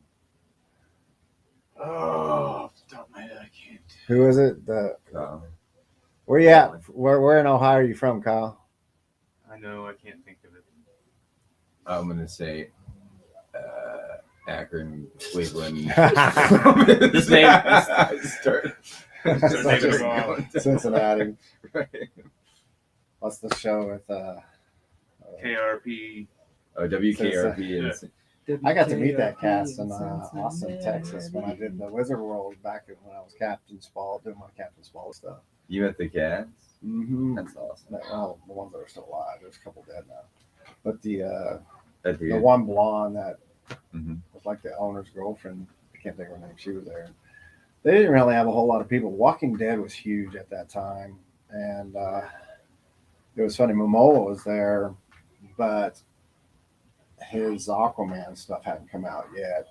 Oh, off the top of my head, I can't. Who is it? Kyle. Where you at? Where in Ohio are you from, Kyle? I know, I can't think of it. I'm gonna say Akron, Cleveland. This name. Start Such David a- Wall. Cincinnati. right. What's the show with? KRP. Oh, WKRP. I got to meet that cast in Austin, Texas, when I did the Wizard World back when I was Captain Spall, doing my Captain Spall stuff. You met the cats? Mm-hmm. That's awesome. Well, the ones that are still alive. There's a couple dead now, but the That'd be one blonde that Mhm. was like the owner's girlfriend. I can't think of her name. She was there. They didn't really have a whole lot of people. Walking Dead was huge at that time, and it was funny. Momoa was there, but his Aquaman stuff hadn't come out yet,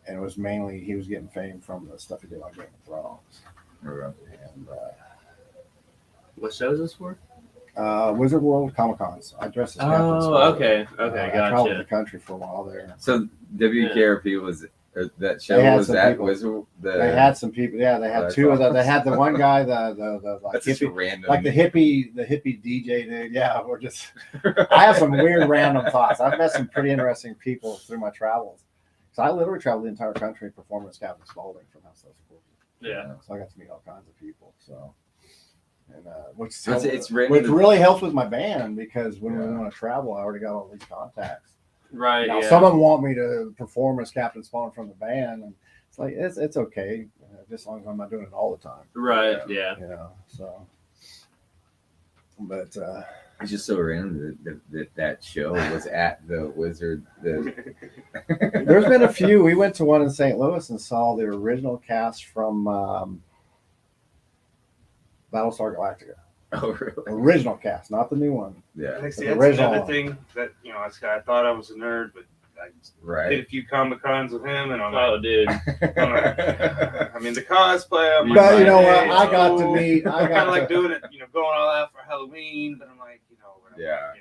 and it was mainly he was getting fame from the stuff he did on Game of Thrones. Okay. And What show is this for? Wizard World Comic Cons. I dressed as Captain Spaulding. Oh, okay. I traveled the Gotcha. country for a while there. So WKRP was that show They had was some that people. Wizard? They had some people. Yeah, they had That's two of them. awesome. They had the one guy, the like That's just a hippie, random. like the hippie DJ dude. Yeah, we're just. I have some weird random thoughts. I've met some pretty interesting people through my travels. So I literally traveled the entire country performing as Captain Spaulding from House of Cool. Yeah. So I got to meet all kinds of people. So, and which It's random. which really helps with my band because when we Yeah. want to travel, I already got all these contacts. Right. Now, Yeah. someone want me to perform as Captain Spaulding from the band, and it's like it's okay, just as long as I'm not doing it all the time. Right. Yeah. You know, so. But It's just so random that show was at the Wizard. there's been a few. We went to one in St. Louis and saw the original cast from Battlestar Galactica. Oh, really? Original cast, not the new one. Yeah. Like, see, The that's original another one. thing that, I thought I was a nerd, but I did Right. a few Comic Cons with him, and I'm Oh, like, dude. I mean, the cosplay. I'm But you know like, what? hey, I got to so- meet. I kind of like doing it, going all out for Halloween, but I'm like, whatever, Yeah.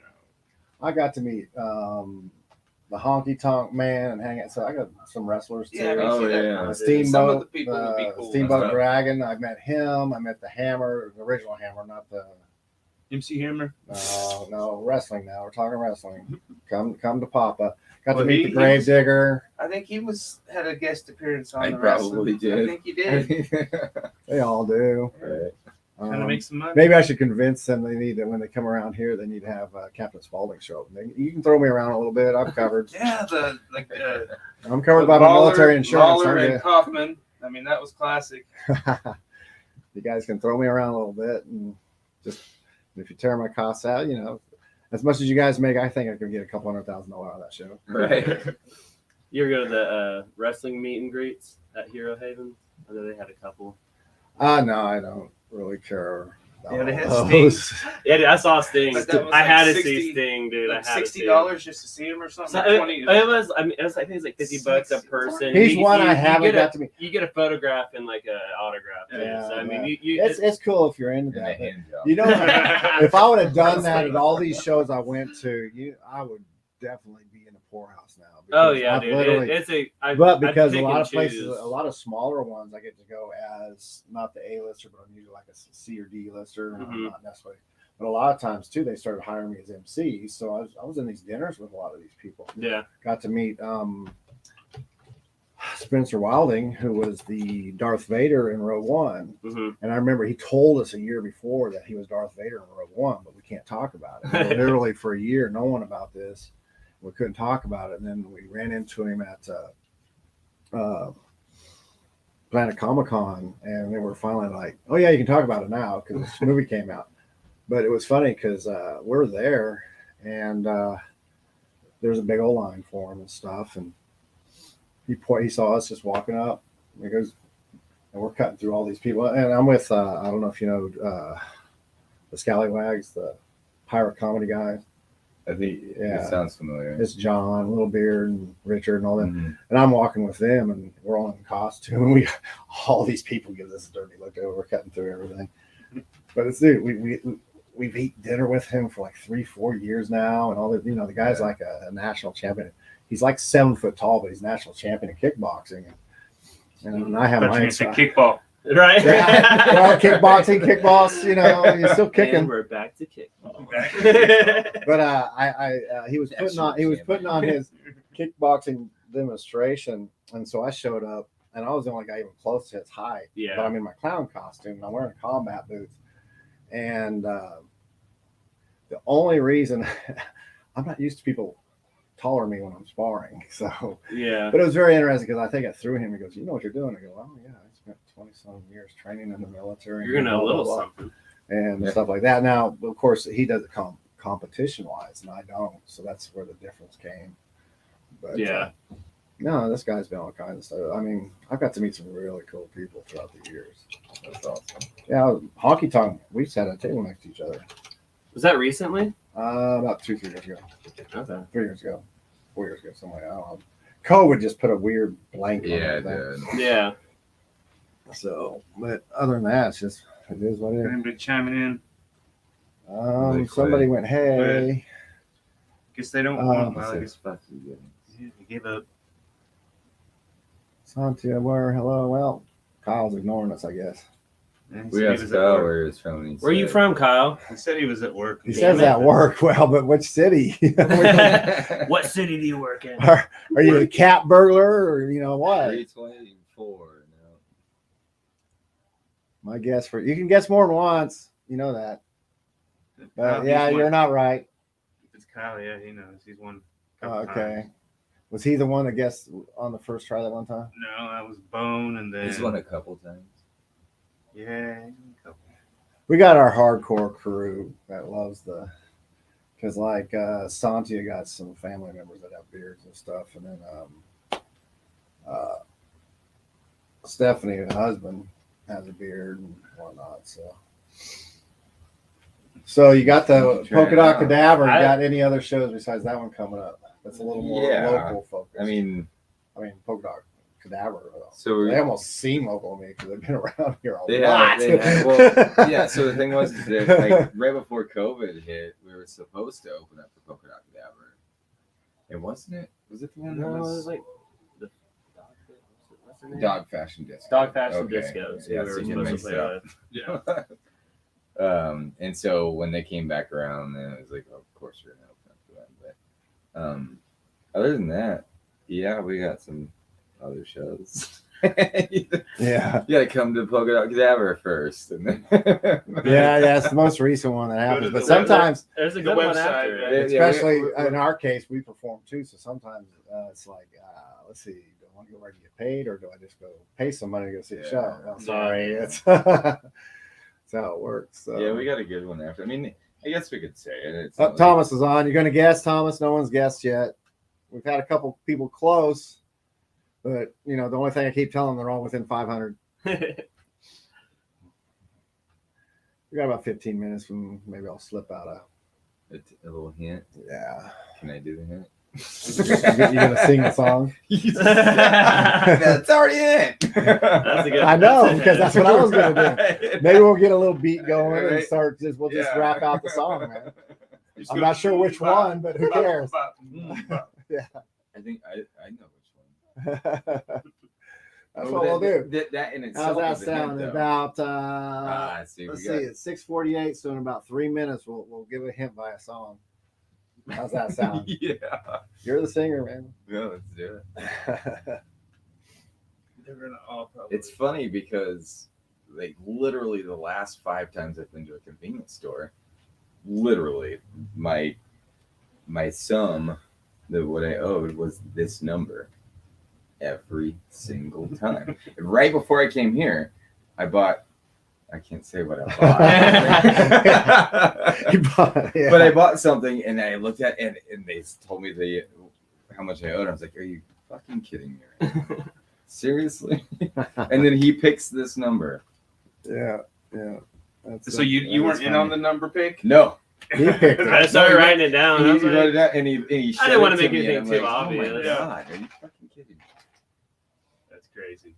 I got to meet the Honky Tonk Man and hang out. So I got some wrestlers too. Yeah, I mean, Oh, see, that yeah. kind of- Steamboat, Some of the people would be cool. Steamboat Stuff. Dragon. I met him. I met the Hammer, the original Hammer, not the MC Hammer. no wrestling. Now we're talking wrestling. Come to Papa. Got Well, to meet he- the he Grave was- Digger. I think he had a guest appearance on I the probably wrestling. did. I think he did. They all do. Right. Trying to make some money. Maybe I should convince them they need to, when they come around here, they need to have Captain Spaulding show up. You can throw me around a little bit. I'm covered. Yeah, I'm covered by my military insurance. Lawler aren't and Kaufman. I mean, that was classic. you guys can throw me around a little bit, and just if you tear my costs out, as much as you guys make, I think I could get a couple $100,000 out of that show. Right. You ever go to the wrestling meet and greets at Hero Haven? I know they had a couple. No, I don't really care. about Yeah, they had all Sting. those. Yeah, dude, I saw Sting. But that was I like had to 60 see Sting, dude. Like I had $60 just to see him or something. So Like it 20. was. I mean, it was. I think it's like $50 a person. He's You- one you- I you haven't get got to meet. You get a photograph and like an autograph. Too. Yeah, So I mean, yeah. you It's cool if you're into And the that. but hand job. You know, if I would have done that at all these shows I went to, I would definitely be in a poorhouse now. Oh because yeah, I've dude. literally- I But because a pick lot and of places, choose. a lot of smaller ones, I get to go as not the A-lister, but I'm usually like a C or D lister, Mhm. not necessarily. But a lot of times too, they started hiring me as MC, so I was in these dinners with a lot of these people. Yeah. Got to meet Spencer Wilding, who was the Darth Vader in Rogue One, hmm and I remember he told us a year before that he was Darth Vader in Rogue One, but we can't talk about it. We were literally for a year knowing about this. We couldn't talk about it, and then we ran into him at Planet Comic Con, and they were finally like, "Oh yeah, you can talk about it now," because this movie came out. But it was funny because we're there, and there's a big old line for him and stuff, and he saw us just walking up. And he goes, and we're cutting through all these people, and I'm with I don't know if you know the Scallywags, the pirate comedy guys. I think Yeah. it sounds familiar. It's John, Littlebeard, and Richard, and all them. Mhm. And I'm walking with them, and we're all in costume. And all these people give us a dirty look over, cutting through everything. But it's dude, we've eaten dinner with him for like 3-4 years now, and all the the guy's like a national champion. He's like 7 foot tall, but he's national champion in kickboxing. And I have But my you said kickball. Right. yeah, well, kickboss, you're still kicking. And we're back to kickball. But he was putting on his kickboxing demonstration, and so I showed up, and I was the only guy even close to his height. Yeah. But I'm in my clown costume, and I'm wearing combat boots, and the only reason I'm not used to people taller than me when I'm sparring, so Yeah. But it was very interesting because I think I threw him. He goes, "You know what you're doing?" I go, "Oh yeah, I spent 20-some years training in the military." You're gonna blah, a little blah, blah, something. and stuff like that. Now, of course, he does it competition wise, and I don't, so that's where the difference came. But Yeah. no, this guy's been all kinds of stuff. I mean, I've got to meet some really cool people throughout the years. That's awesome. Yeah, honky tonk. We sat at a table next to each other Was that recently? about 2-3 years ago, Okay. 3 years ago, 4 years ago, something like that. I don't know. COVID just put a weird blank on Yeah, everything. Yeah. So, but other than that, it's just it is what it is. Anybody chiming in? They Somebody quit. went, hey. Guess they don't Um, want. I Well, I said, guess fuck you. yeah, they gave up. Santia, where? Hello. Well, Kyle's ignoring us, I guess. And he We said he asked was at Kyle work. where he was from. And he Where are you said- from, Kyle? He said he was at work. He Damn says it. at work. Well, but which city? What city do you work in? Are you a cat burglar or what? 324. No. My guess for you can guess more than once. You know that. But yeah, you're not right. It's Kyle. Yeah, he knows. He's won. a Oh, couple okay. times. Was he the one that guessed on the first try that one time? No, that was Bone, and then He's won a couple times. yeah, he's won a couple. We got our hardcore crew that loves because like Santia got some family members that have beards and stuff, and then Stephanie, her husband, has a beard and whatnot. So you got the Try it Polka Dot out. Cadaver. You got any other shows besides that one coming up? That's a little more Yeah. local focus. I mean, Polka Dot Cadaver. so They almost seem local to me because they've been around here a They lot. had, well, yeah. So the thing was, is that, like right before COVID hit, we were supposed to open up the Polka Dot Cadaver. And wasn't it? Was it the one that No, it was was like the what's the name? Dog Fashion Disco? Dog Fashion Okay. Discos. Yeah, we so were you supposed to mixed play it up. with. Yeah. And so when they came back around, then it was like, oh, of course we're gonna open up for them. But other than that, yeah, we got some other shows. Yeah. You gotta come to Polka Dot Cadaver first, and then Yeah, that's the most recent one that happens. to But the sometimes, There's a The good one website, after right? it. Yeah, especially we- in our case, we perform too. So sometimes it's like, let's see, do I want to go ready to get paid, or do I just go pay some money to go see a Yeah. show? I'm sorry, Yeah. it's that's how it works. So. yeah, we got a good one after. I mean, I guess we could say it. It's Oh, not like- Thomas is on. You're going to guess, Thomas? No one's guessed yet. We've had a couple people close, but the only thing I keep telling them, they're all within 500. We got about 15 minutes from maybe I'll slip out of. a little hint. Yeah. Can I do the hint? You going to sing the song? That's already it. That's a good. I know, that's a because hit. that's what I was going to do. Maybe we'll get a little beat going and Right. start we'll just Yeah. wrap out the song, man. Just I'm go, not sure which bop, one, but who bop, cares? bop, bop. I think I know which one. That's Oh, what we'll do. That in How's itself that is a hint, sound? though. About See, let's we see, got it's 6:48, so in about 3 minutes we'll give a hint by a song. How's that sound? yeah. You're the singer, man. Yeah, let's do it. They're gonna all probably. It's funny because like literally the last 5 times I've been to a convenience store, literally my sum that what I owed was this number every single time. Right before I came here, I can't say what I bought. Yeah. But I bought something and I looked at it and they told me how much I owed. I was like, are you fucking kidding me right now? Seriously? And then he picks this number. yeah. So you weren't in on the number pick? No. He picked it. I just started writing it down. I was He wrote it like, out and he I showed didn't want it to make me, and anything I'm too like, obvious. Oh my God, are you fucking kidding me? That's crazy.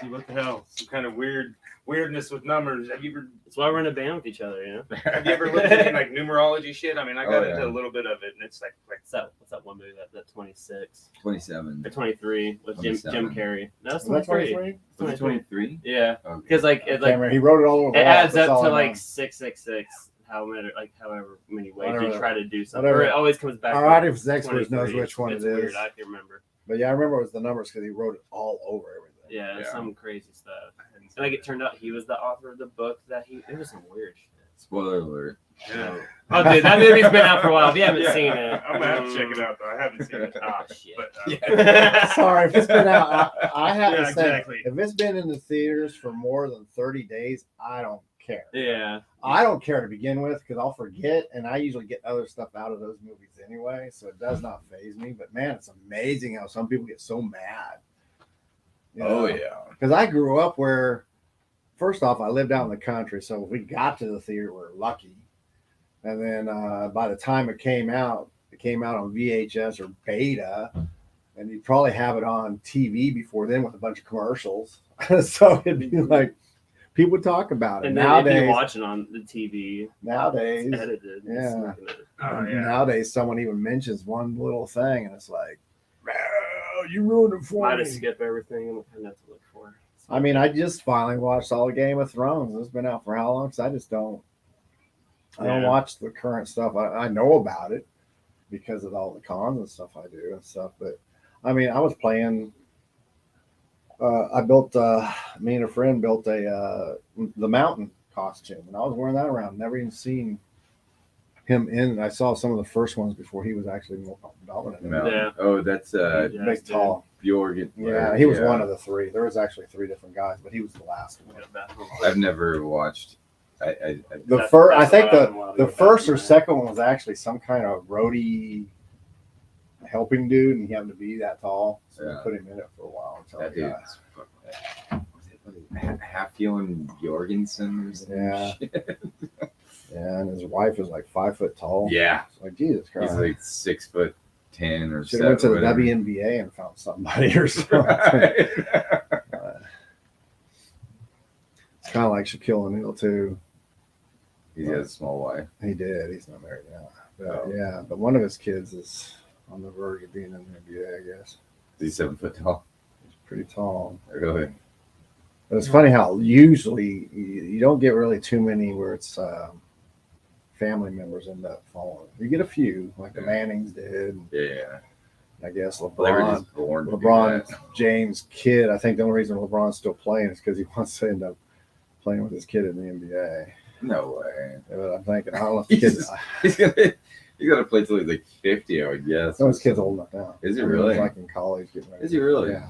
See what the hell? Some kind of weirdness with numbers. Have you That's why we're in a band with each other, you know. ever looked at any like numerology shit? I mean, I got Oh, into yeah. a little bit of it, and it's like What's that one movie that 26 27. or 23 with Jim 27. Carrey? No, it's Was that 23. 23? Was it 23? Yeah, Okay. because like I it can't like remember. He wrote it all over the it wall. adds That's up all to I know. like 666. However many ways you Whatever. try to do something, Whatever. or it always comes back. Our to audience experts 23. knows which one It's it weird. is. I can remember. But yeah, I remember it was the numbers because he wrote it all over everything. Yeah, Yeah. some crazy stuff. And like it turned out he was the author of the book that it was some weird shit. Spoiler alert. Yeah. Oh, dude, that movie's been out for a while. If you haven't Yeah. seen it, I'm gonna have to check it out though. I haven't seen it. Oh shit. But, Sorry if it's been out. I have Yeah, to say, exactly. if it's been in the theaters for more than 30 days, I don't care. Yeah. I don't care to begin with because I'll forget, and I usually get other stuff out of those movies anyway, so it does not faze me. But man, it's amazing how some people get so mad. Oh, yeah. Because I grew up where, first off, I lived out in the country, so if we got to the theater, we were lucky. And then by the time it came out on VHS or beta, and you'd probably have it on TV before then with a bunch of commercials. So it'd be like people would talk about it. And then if you Nowadays, watch it on the TV, nowadays, it's edited. yeah. It's not gonna- Oh, yeah. nowadays, someone even mentions one little thing, and it's like, "Oh, you ruined it for Might me." have skipped everything and kind of to look for. I mean, I just finally watched all of Game of Thrones. It's been out for how long? Because I just don't. I don't Yeah. watch the current stuff. I know about it because of all the cons and stuff I do and stuff. But I mean, I was playing. I built. Me and a friend built the mountain costume, and I was wearing that around. Never even seen him in. I saw some of the first ones before he was actually more dominant. No. Yeah. Oh, that's Yeah. Big, tall. Bjorgen. Yeah, he was one of the three. There was actually three different guys, but he was the last one. I've never watched. I The first, I that's think what I've been wanting to the go back first to, or man. second one was actually some kind of roadie helping dude, and he happened to be that tall, so Yeah. we put him in it for a while until that he got. dude's Half-Feeling Jorgensen or some Yeah. shit. Yeah, and his wife is like 5 foot tall. Yeah. It's like Jesus Christ. He's like 6'10" or Should have went to the whatever. WNBA and found somebody or something. Right. It's kind of like Shaquille O'Neal too. He has a small wife. He did. He's not married now. But, Oh. yeah, but one of his kids is on the verge of being in the NBA. I guess He's 7 foot tall. he's pretty tall. Really? But it's funny how usually you don't get really too many where it's family members end up following. You get a few, like the Yeah. Mannings did. Yeah. I guess Well, they were LeBron, just born to do LeBron that. James' kid. I think the only reason LeBron's still playing is because he wants to end up playing with his kid in the NBA. No way. But I'm thinking, I don't know if the kid's. He's gonna play till he's like 50, I would guess. No, his kid's old enough now. Is he I mean, really? He's like in college. Getting ready. Is he really? Yeah.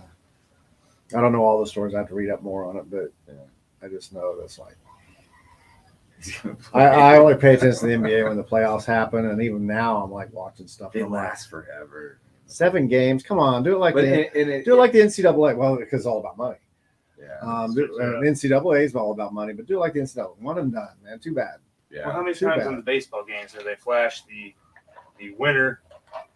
I don't know all the stories. I have to read up more on it, but Yeah. I just know that's like. He's gonna play. I only pay attention to the NBA when the playoffs happen, and even now I'm like watching stuff. They I'm like, last forever. 7 games. Come on, do it like But the do it like the NCAA. Well, because it's all about money. yeah, NCAA is all about money, but do it like the NCAA. One and done, man. Too bad. Well, yeah. how many Too times bad. in the baseball games have they flashed the winner?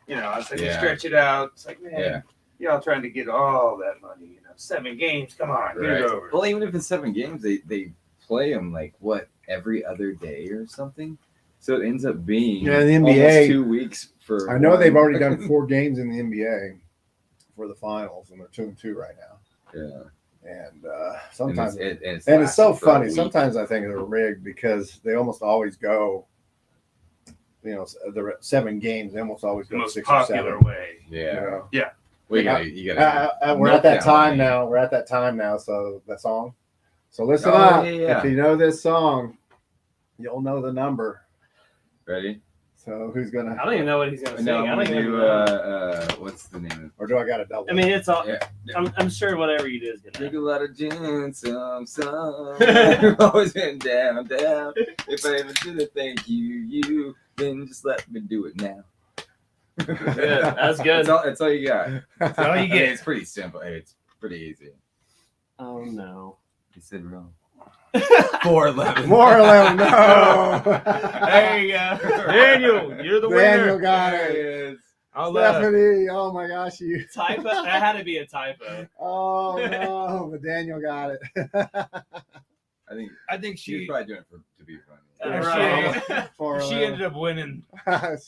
You know, it's like you Yeah. stretch it out. It's like, man, Yeah. y'all trying to get all that money. You know, 7 games. Come on, get Right. it over. Well, even if it's 7 games, they play them like what every other day or something. So it ends up being Yeah, the NBA almost 2 weeks for. I know they've one. already done 4 games in the NBA for the finals, and they're 2-2 right now. Yeah. And sometimes, and it's and it's so lasted for a funny. week. Sometimes I think they're rigged because they almost always go. You know, the 7 games. They almost always The go most 6 popular or 7. way. Yeah. You know? Well, Yeah. you gotta. We're at that meltdown, time man. now. We're at that time now. So that song. So listen Oh, up. yeah. If you know this song, you'll know the number. Ready? So who's gonna? I don't even know what he's gonna sing. No, I I'm don't gonna even do. know. What's the name? Or do I got a double? I mean, it's all. Yeah. I'm sure whatever you do is gonna. Drink a lot of gin, some. Always been down. If I ever did it, thank you. Then just let me do it now. That's good. That's all you got. That's all you I mean, get. it's pretty simple. It's pretty easy. Oh no. You said wrong. 411. More or less, no. There you go. Daniel, you're the Daniel winner. got There it. he is. I'll Stephanie, oh my gosh, you. Typo? That had to be a typo. Oh no, but Daniel got it. I think she was probably doing it to be funny. Right. she ended up winning.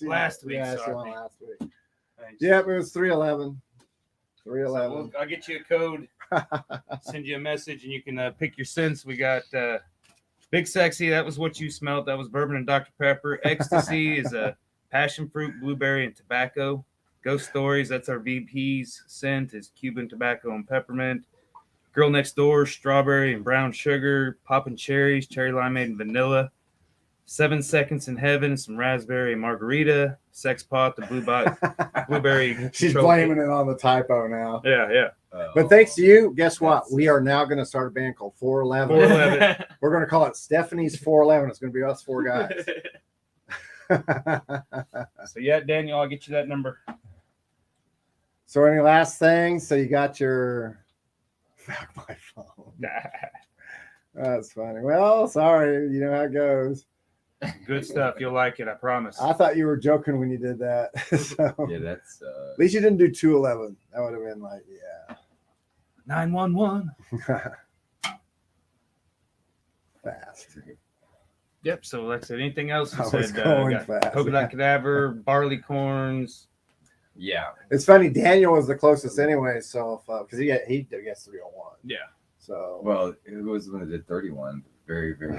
Last week, Yeah, so she I won think- last week. Thanks. Yep, it was 311. So 311. I'll get you a code, send you a message, and you can pick your scents. We got Big Sexy. That was what you smelled. That was bourbon and Dr. Pepper. Ecstasy is a passion fruit, blueberry, and tobacco. Ghost Stories. That's our VP's scent. Is Cuban tobacco and peppermint. Girl Next Door, strawberry and brown sugar. Poppin' cherries, cherry limeade and vanilla. 7 Seconds in Heaven, some raspberry and margarita. Sex Pot, the blueberry. She's trophy. blaming it on the typo now. Yeah. But thanks to you, guess what? We are now going to start a band called 411. 411. We're going to call it Stephanie's 411. It's going to be us 4 guys. So yeah, Daniel, I'll get you that number. So any last things? So you got your fuck my phone. That's funny. Well, sorry, you know how it goes. Good stuff. You'll like it, I promise. I thought you were joking when you did that. So Yeah, that's at least you didn't do 211. That would have been like, 911. fast. Yep. So like I said, anything else? I You was said going got fast. coconut cadaver, barley corns. yeah. It's funny. Daniel was the closest anyway. So because he gets 301. Yeah. So Well, it was when it did 31. Very, very.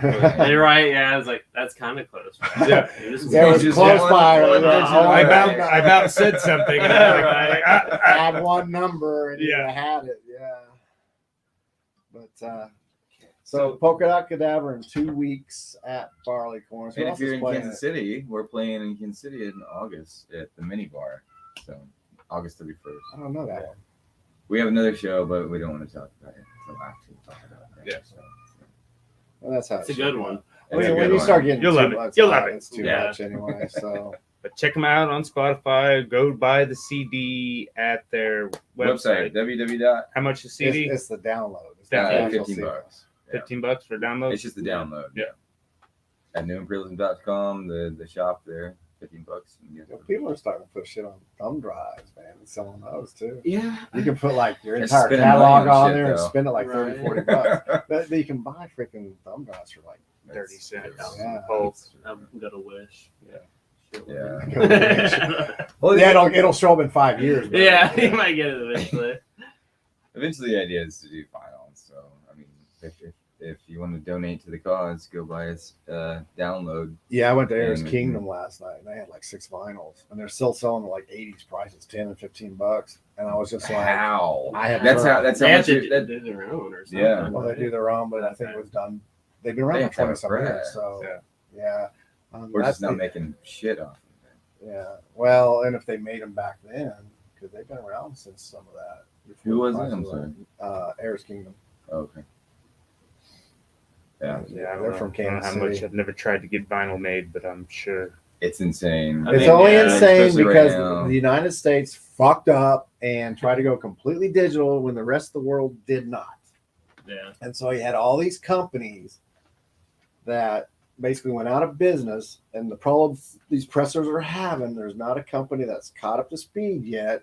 You're right. Yeah, I was like, that's kind of close. Right? Yeah. It was yeah, it was Just close one- by. one Yeah, digit oh, I away. about said something. And I was like, add one number and Yeah. you had it. Yeah. But so polka dot cadaver in 2 weeks at Barley Corns. And if you're in Kansas City, we're playing in Kansas City in August at the mini bar. So August 31st. I don't know that one. We have another show, but we don't want to talk about it until actually talk about it. Yeah. So, Well, that's how It's a should good be. one. I mean, it's a when good you one. start getting You'll too love it. much, You'll love it. it's too Yeah. much anyway. So But check them out on Spotify. Go buy the CD at their website website. www. How much is CD? it's the download. It's Download. not the actual 15 CD. bucks. Yeah. $15 for download. It's just the download. Yeah. At newimperialism.com, the shop there, $15. And you You get know, people are starting to put shit on thumb drives, man, and selling those too. Yeah. You can put like your And entire spend catalog money on on shit, there and though. spend it like 30, Right. 40 bucks. But you can buy freaking thumb drives for like 30 cents. Yeah. Oh, I'm gonna wish. Yeah. Yeah. well, yeah, it'll show up in 5 years. but- Yeah, you might get it eventually. Eventually, the idea is to do vinyl. So, I mean, if you want to donate to the cause, go buy us download. Yeah, I went to Ayers And- Kingdom last night and they had like 6 vinyls and they're still selling at like 80s prices, 10 and 15 bucks. And I was just like, How? I have That's how. heard. That's how They have much. to That, do their own or something. Yeah. well, they do their own, but I think it was done. They've been around They for have to 20 have a some years. press. So, Yeah. yeah. we're that's just not the- making shit off of it. Yeah. Well, and if they made them back then, because they've been around since some of that. before Who was the it? I'm prices sorry. were- Ayers Kingdom. Okay. Yeah, yeah, I don't They're know. from I don't know Kansas how much. City. I've never tried to get vinyl made, but I'm sure. it's insane. I It's mean, only yeah, insane especially right because now. the United States fucked up and tried to go completely digital when the rest of the world did not. Yeah. And so you had all these companies that basically went out of business. And the problem these pressers are having, there's not a company that's caught up to speed yet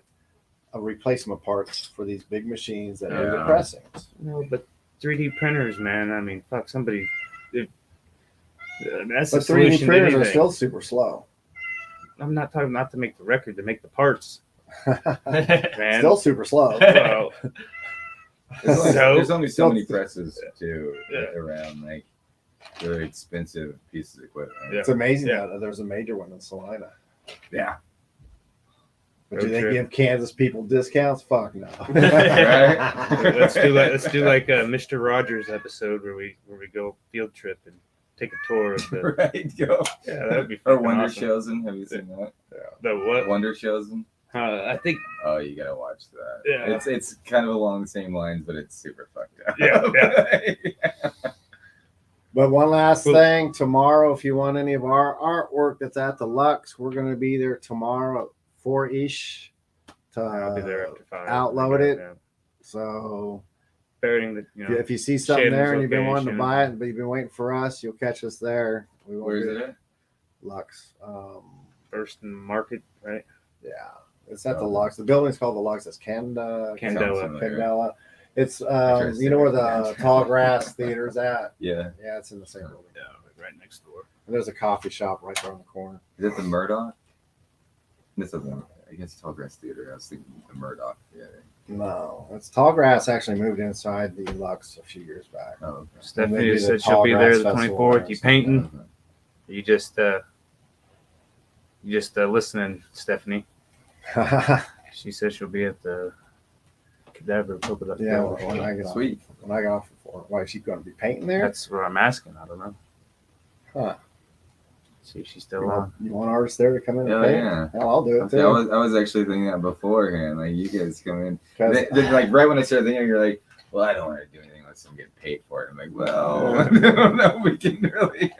of replacement parts for these big machines that do the Yeah. pressings. No, but 3D printers, man. I mean, fuck, somebody. That's the But 3D solution to printers are anything. still super slow. I'm not talking not to make the record, to make the parts, man. Still super slow. Well, There's only so So- many presses too Yeah. around. Like they're expensive pieces of equipment. Yeah. It's amazing Yeah. that there's a major one in Salina. Yeah. But do Road they trip. give Kansas people discounts? Fuck no. let's do like a Mr. Rogers episode where we go field trip and take a tour of the. Right. Go. Yeah, that would be Or fucking Wonder awesome. Chosen. Have you seen that? The what? Wonder Chosen. I think. Oh, you gotta watch that. Yeah. It's kind of along the same lines, but it's super fucked up. Yeah, But one last Cool. thing, tomorrow, if you want any of our artwork that's at the Lux, we're going to be there tomorrow at 4-ish to I'll be there after 5. outload it. Yeah. So Burying the. You know, if you see something Shannon's there and you've been wanting to location. buy it, but you've been waiting for us, you'll catch us there. We won't Where's be it at at? Lux. First and Market, right? Yeah. It's at the Lux. The building's called the Lux. It's Candela. Candela. It's Interesting. you know where the Tall Grass Theater's at? Yeah. Yeah, it's in the same building. Yeah, right next door. And there's a coffee shop right there on the corner. Is it the Murdoch? This is the, I guess, Tallgrass Theater. I was thinking the Murdoch Theater. No, it's Tall Grass actually moved inside the Lux a few years back. Oh, okay. Stephanie said she'll be there the 24th. You painting? Okay. You just listening, Stephanie. She says she'll be at the Cadaver Polka Dot Yeah, Theater. when I get off, Sweet. when I get off for why is she going to be painting there? That's what I'm asking. I don't know. Huh. See if she's still on. You want artists there to come in and Hell paint? yeah. Hell, I'll do it See, I too. was actually thinking that beforehand. Like, you guys come in. 'Cause- Like, right when I started thinking, you're like, well, I don't want to do anything unless I'm getting paid for it. I'm like, well, I don't know. We can really.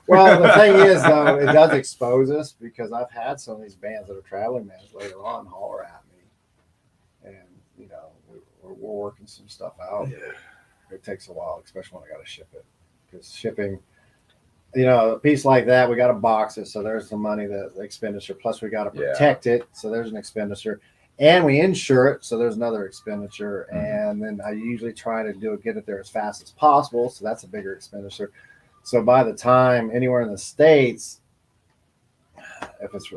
Well, the thing is, though, it does expose us because I've had some of these bands that are traveling bands later on holler at me, and you know we're working some stuff out. It takes a while, especially when I got to ship it, because shipping, you know, a piece like that, we got to box it, so there's the money, the expenditure. Plus, we got to protect it, so there's an expenditure, and we insure it, so there's another expenditure. And then I usually try to get it there as fast as possible, so that's a bigger expenditure. So by the time anywhere in the States, if it's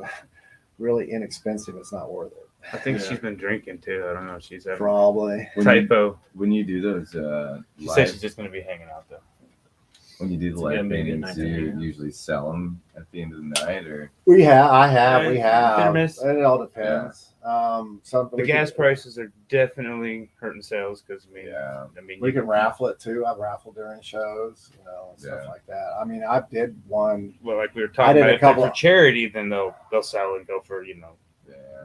really inexpensive, it's not worth it. I think she's been drinking too. I don't know if she's having Probably. typo. When you do those She said she's just going to be hanging out though. when you do the It's live gonna be a good paintings, night do you to usually sell them at the end of the night, or We Hit or have. miss. It all depends. The gas prices are definitely hurting sales because I mean, We can raffle it too. I've raffled during shows, you know, and stuff Yeah. like that. I mean, I did one. well, like we were I talking did about, a if they're couple- for charity, then they'll sell and go for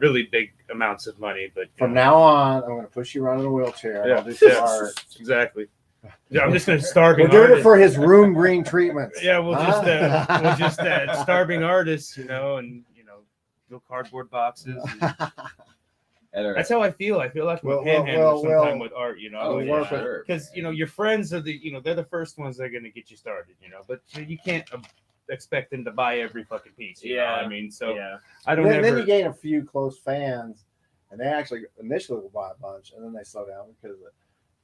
really big amounts of money. But From now on, I'm going to push you around in a wheelchair. And I'll do some art. exactly. Yeah, I'm just going to starving. We're doing it artists. for his room green treatments. Yeah, we'll Huh? just starving artists, you know, and build cardboard boxes. And that's how I feel. I feel like we're panhandling sometime with art, you know. we'll work with sure, Because your friends are they're the first ones that are going to get you started, you know. But you can't expect them to buy every fucking piece. You know? I mean, so I don't. Then you gain a few close fans, and they actually initially will buy a bunch, and then they slow down because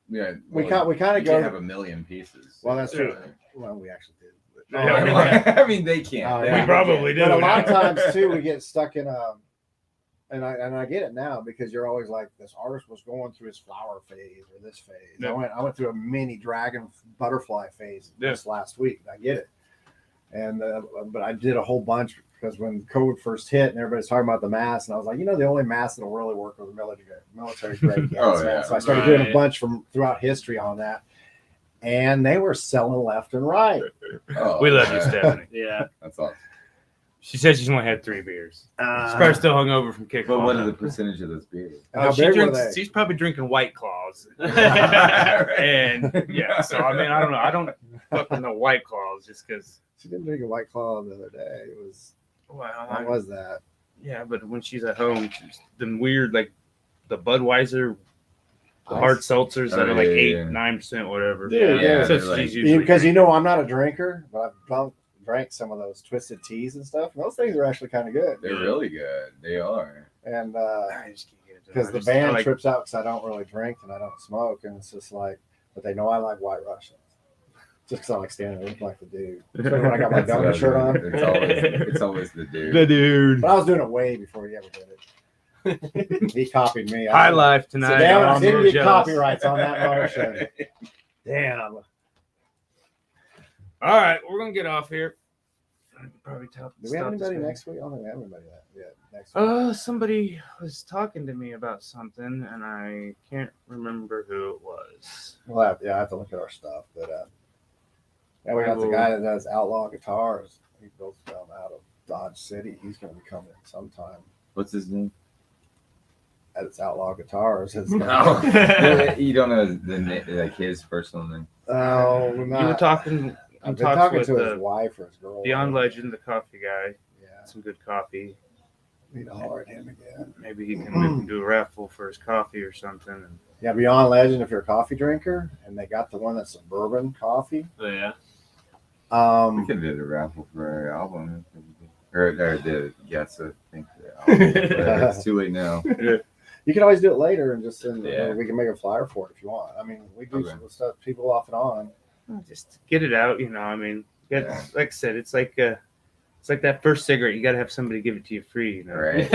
we kind of you go. can't have a million pieces. Well, that's true. Yeah. Well, we actually did. Yeah, I mean, they can't. We probably do. But a lot of times too, we get stuck in a. And I get it now because you're always like, this artist was going through his flower phase or this phase. Yeah. I went through a mini dragon butterfly phase this last week. I get it, and but I did a whole bunch because when COVID first hit and everybody's talking about the mask, and I was like, the only mask that'll really work are the military grade gas Oh, yeah. masks. So I started doing a bunch from throughout history on that, and they were selling left and right. Oh, We love you, Stephanie. Yeah. That's awesome. She said she's only had 3 beers. She's probably still hungover from kickball. But what is the percentage of those beers? How she big were drinks, they? she's probably drinking White Claws. And yeah, so I mean, I don't know. I don't fucking know White Claws just because. She didn't drink a White Claw the other day. It was Well, what was that? yeah, but when she's at home, the weird like the Budweiser, the Ice? hard seltzers that Oh, are like yeah, 8-9% whatever. Dude, yeah, so they're like- she's usually Because drinking. I'm not a drinker, but I've drank some of those twisted teas and stuff. And those things are actually kind of good. They're really good. They are. And I just can't get it. because I the just- I band like- trips out because I don't really drink and I don't smoke, and it's just like, but they know I like White Russians. Just because I like standing there looking like the dude. Especially when I got my That's what Gunga I shirt mean. on. It's always the dude. the dude. But I was doing it way before he ever did it. He copied me. High life So tonight. damn it, I I'm didn't really get jealous. copyrights on that motion. Damn. All right, we're gonna get off here. I could probably tell. Do we have anybody next week? I don't think we have anybody next week. Somebody was talking to me about something, and I can't remember who it was. Well, I have to look at our stuff, but yeah, we got the guy that does Outlaw Guitars. He builds them out of Dodge City. He's going to be coming sometime. What's his name? It's Outlaw Guitars. It's No. You don't know the name, like his personal name. Oh, You were talking. I've been talks talking with to his wife or his girl. Beyond Legend, the coffee guy. Yeah, Some good coffee. need to holler at him again. Maybe he can do a raffle for his coffee or something. And Yeah, Beyond Legend. If you're a coffee drinker, and they got the one that's suburban coffee. Oh, yeah. We could do the raffle for our album. or the yes, I think it's too late now. You can always do it later and just send. Yeah. We can make a flyer for it if you want. I mean, we do Okay. some stuff people off and on. Just get it out, you know. I mean, Yeah. like I said, it's like that first cigarette. You got to have somebody give it to you free. You know? Right.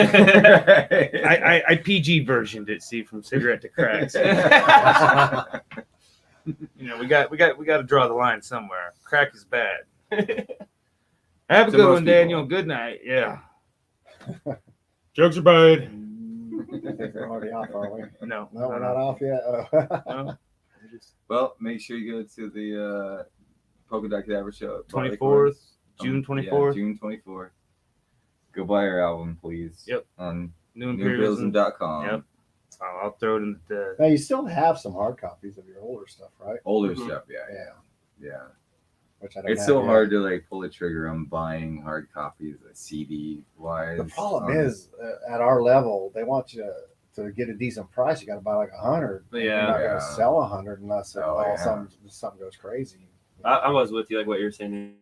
I PG versioned it. See, from cigarette to crack. So, you know, we got to draw the line somewhere. Crack is bad. Have a To good most one, Daniel. people. Good night. Yeah. Jokes are bad. I think we're already off, are we? No, No, we're not off yet. Oh. No. Well, make sure you go to the Polka Dot Cadaver show at 24th, June Yeah, 24th. June 24th. Go buy our album, please. Yep. On New Imperialism. newimperialism.com. Yep. I'll throw it in the. Now you still have some hard copies of your older stuff, right? Older Mhm. stuff, Yeah. yeah. Which I don't. It's have so yet. hard to like pull the trigger on buying hard copies, CD wise. The problem is, at our level, they want you to get a decent price. You got to buy like 100. Yeah. You're not Yeah. going to sell 100 unless Oh, yeah. something goes crazy. I was with you, like what you're saying.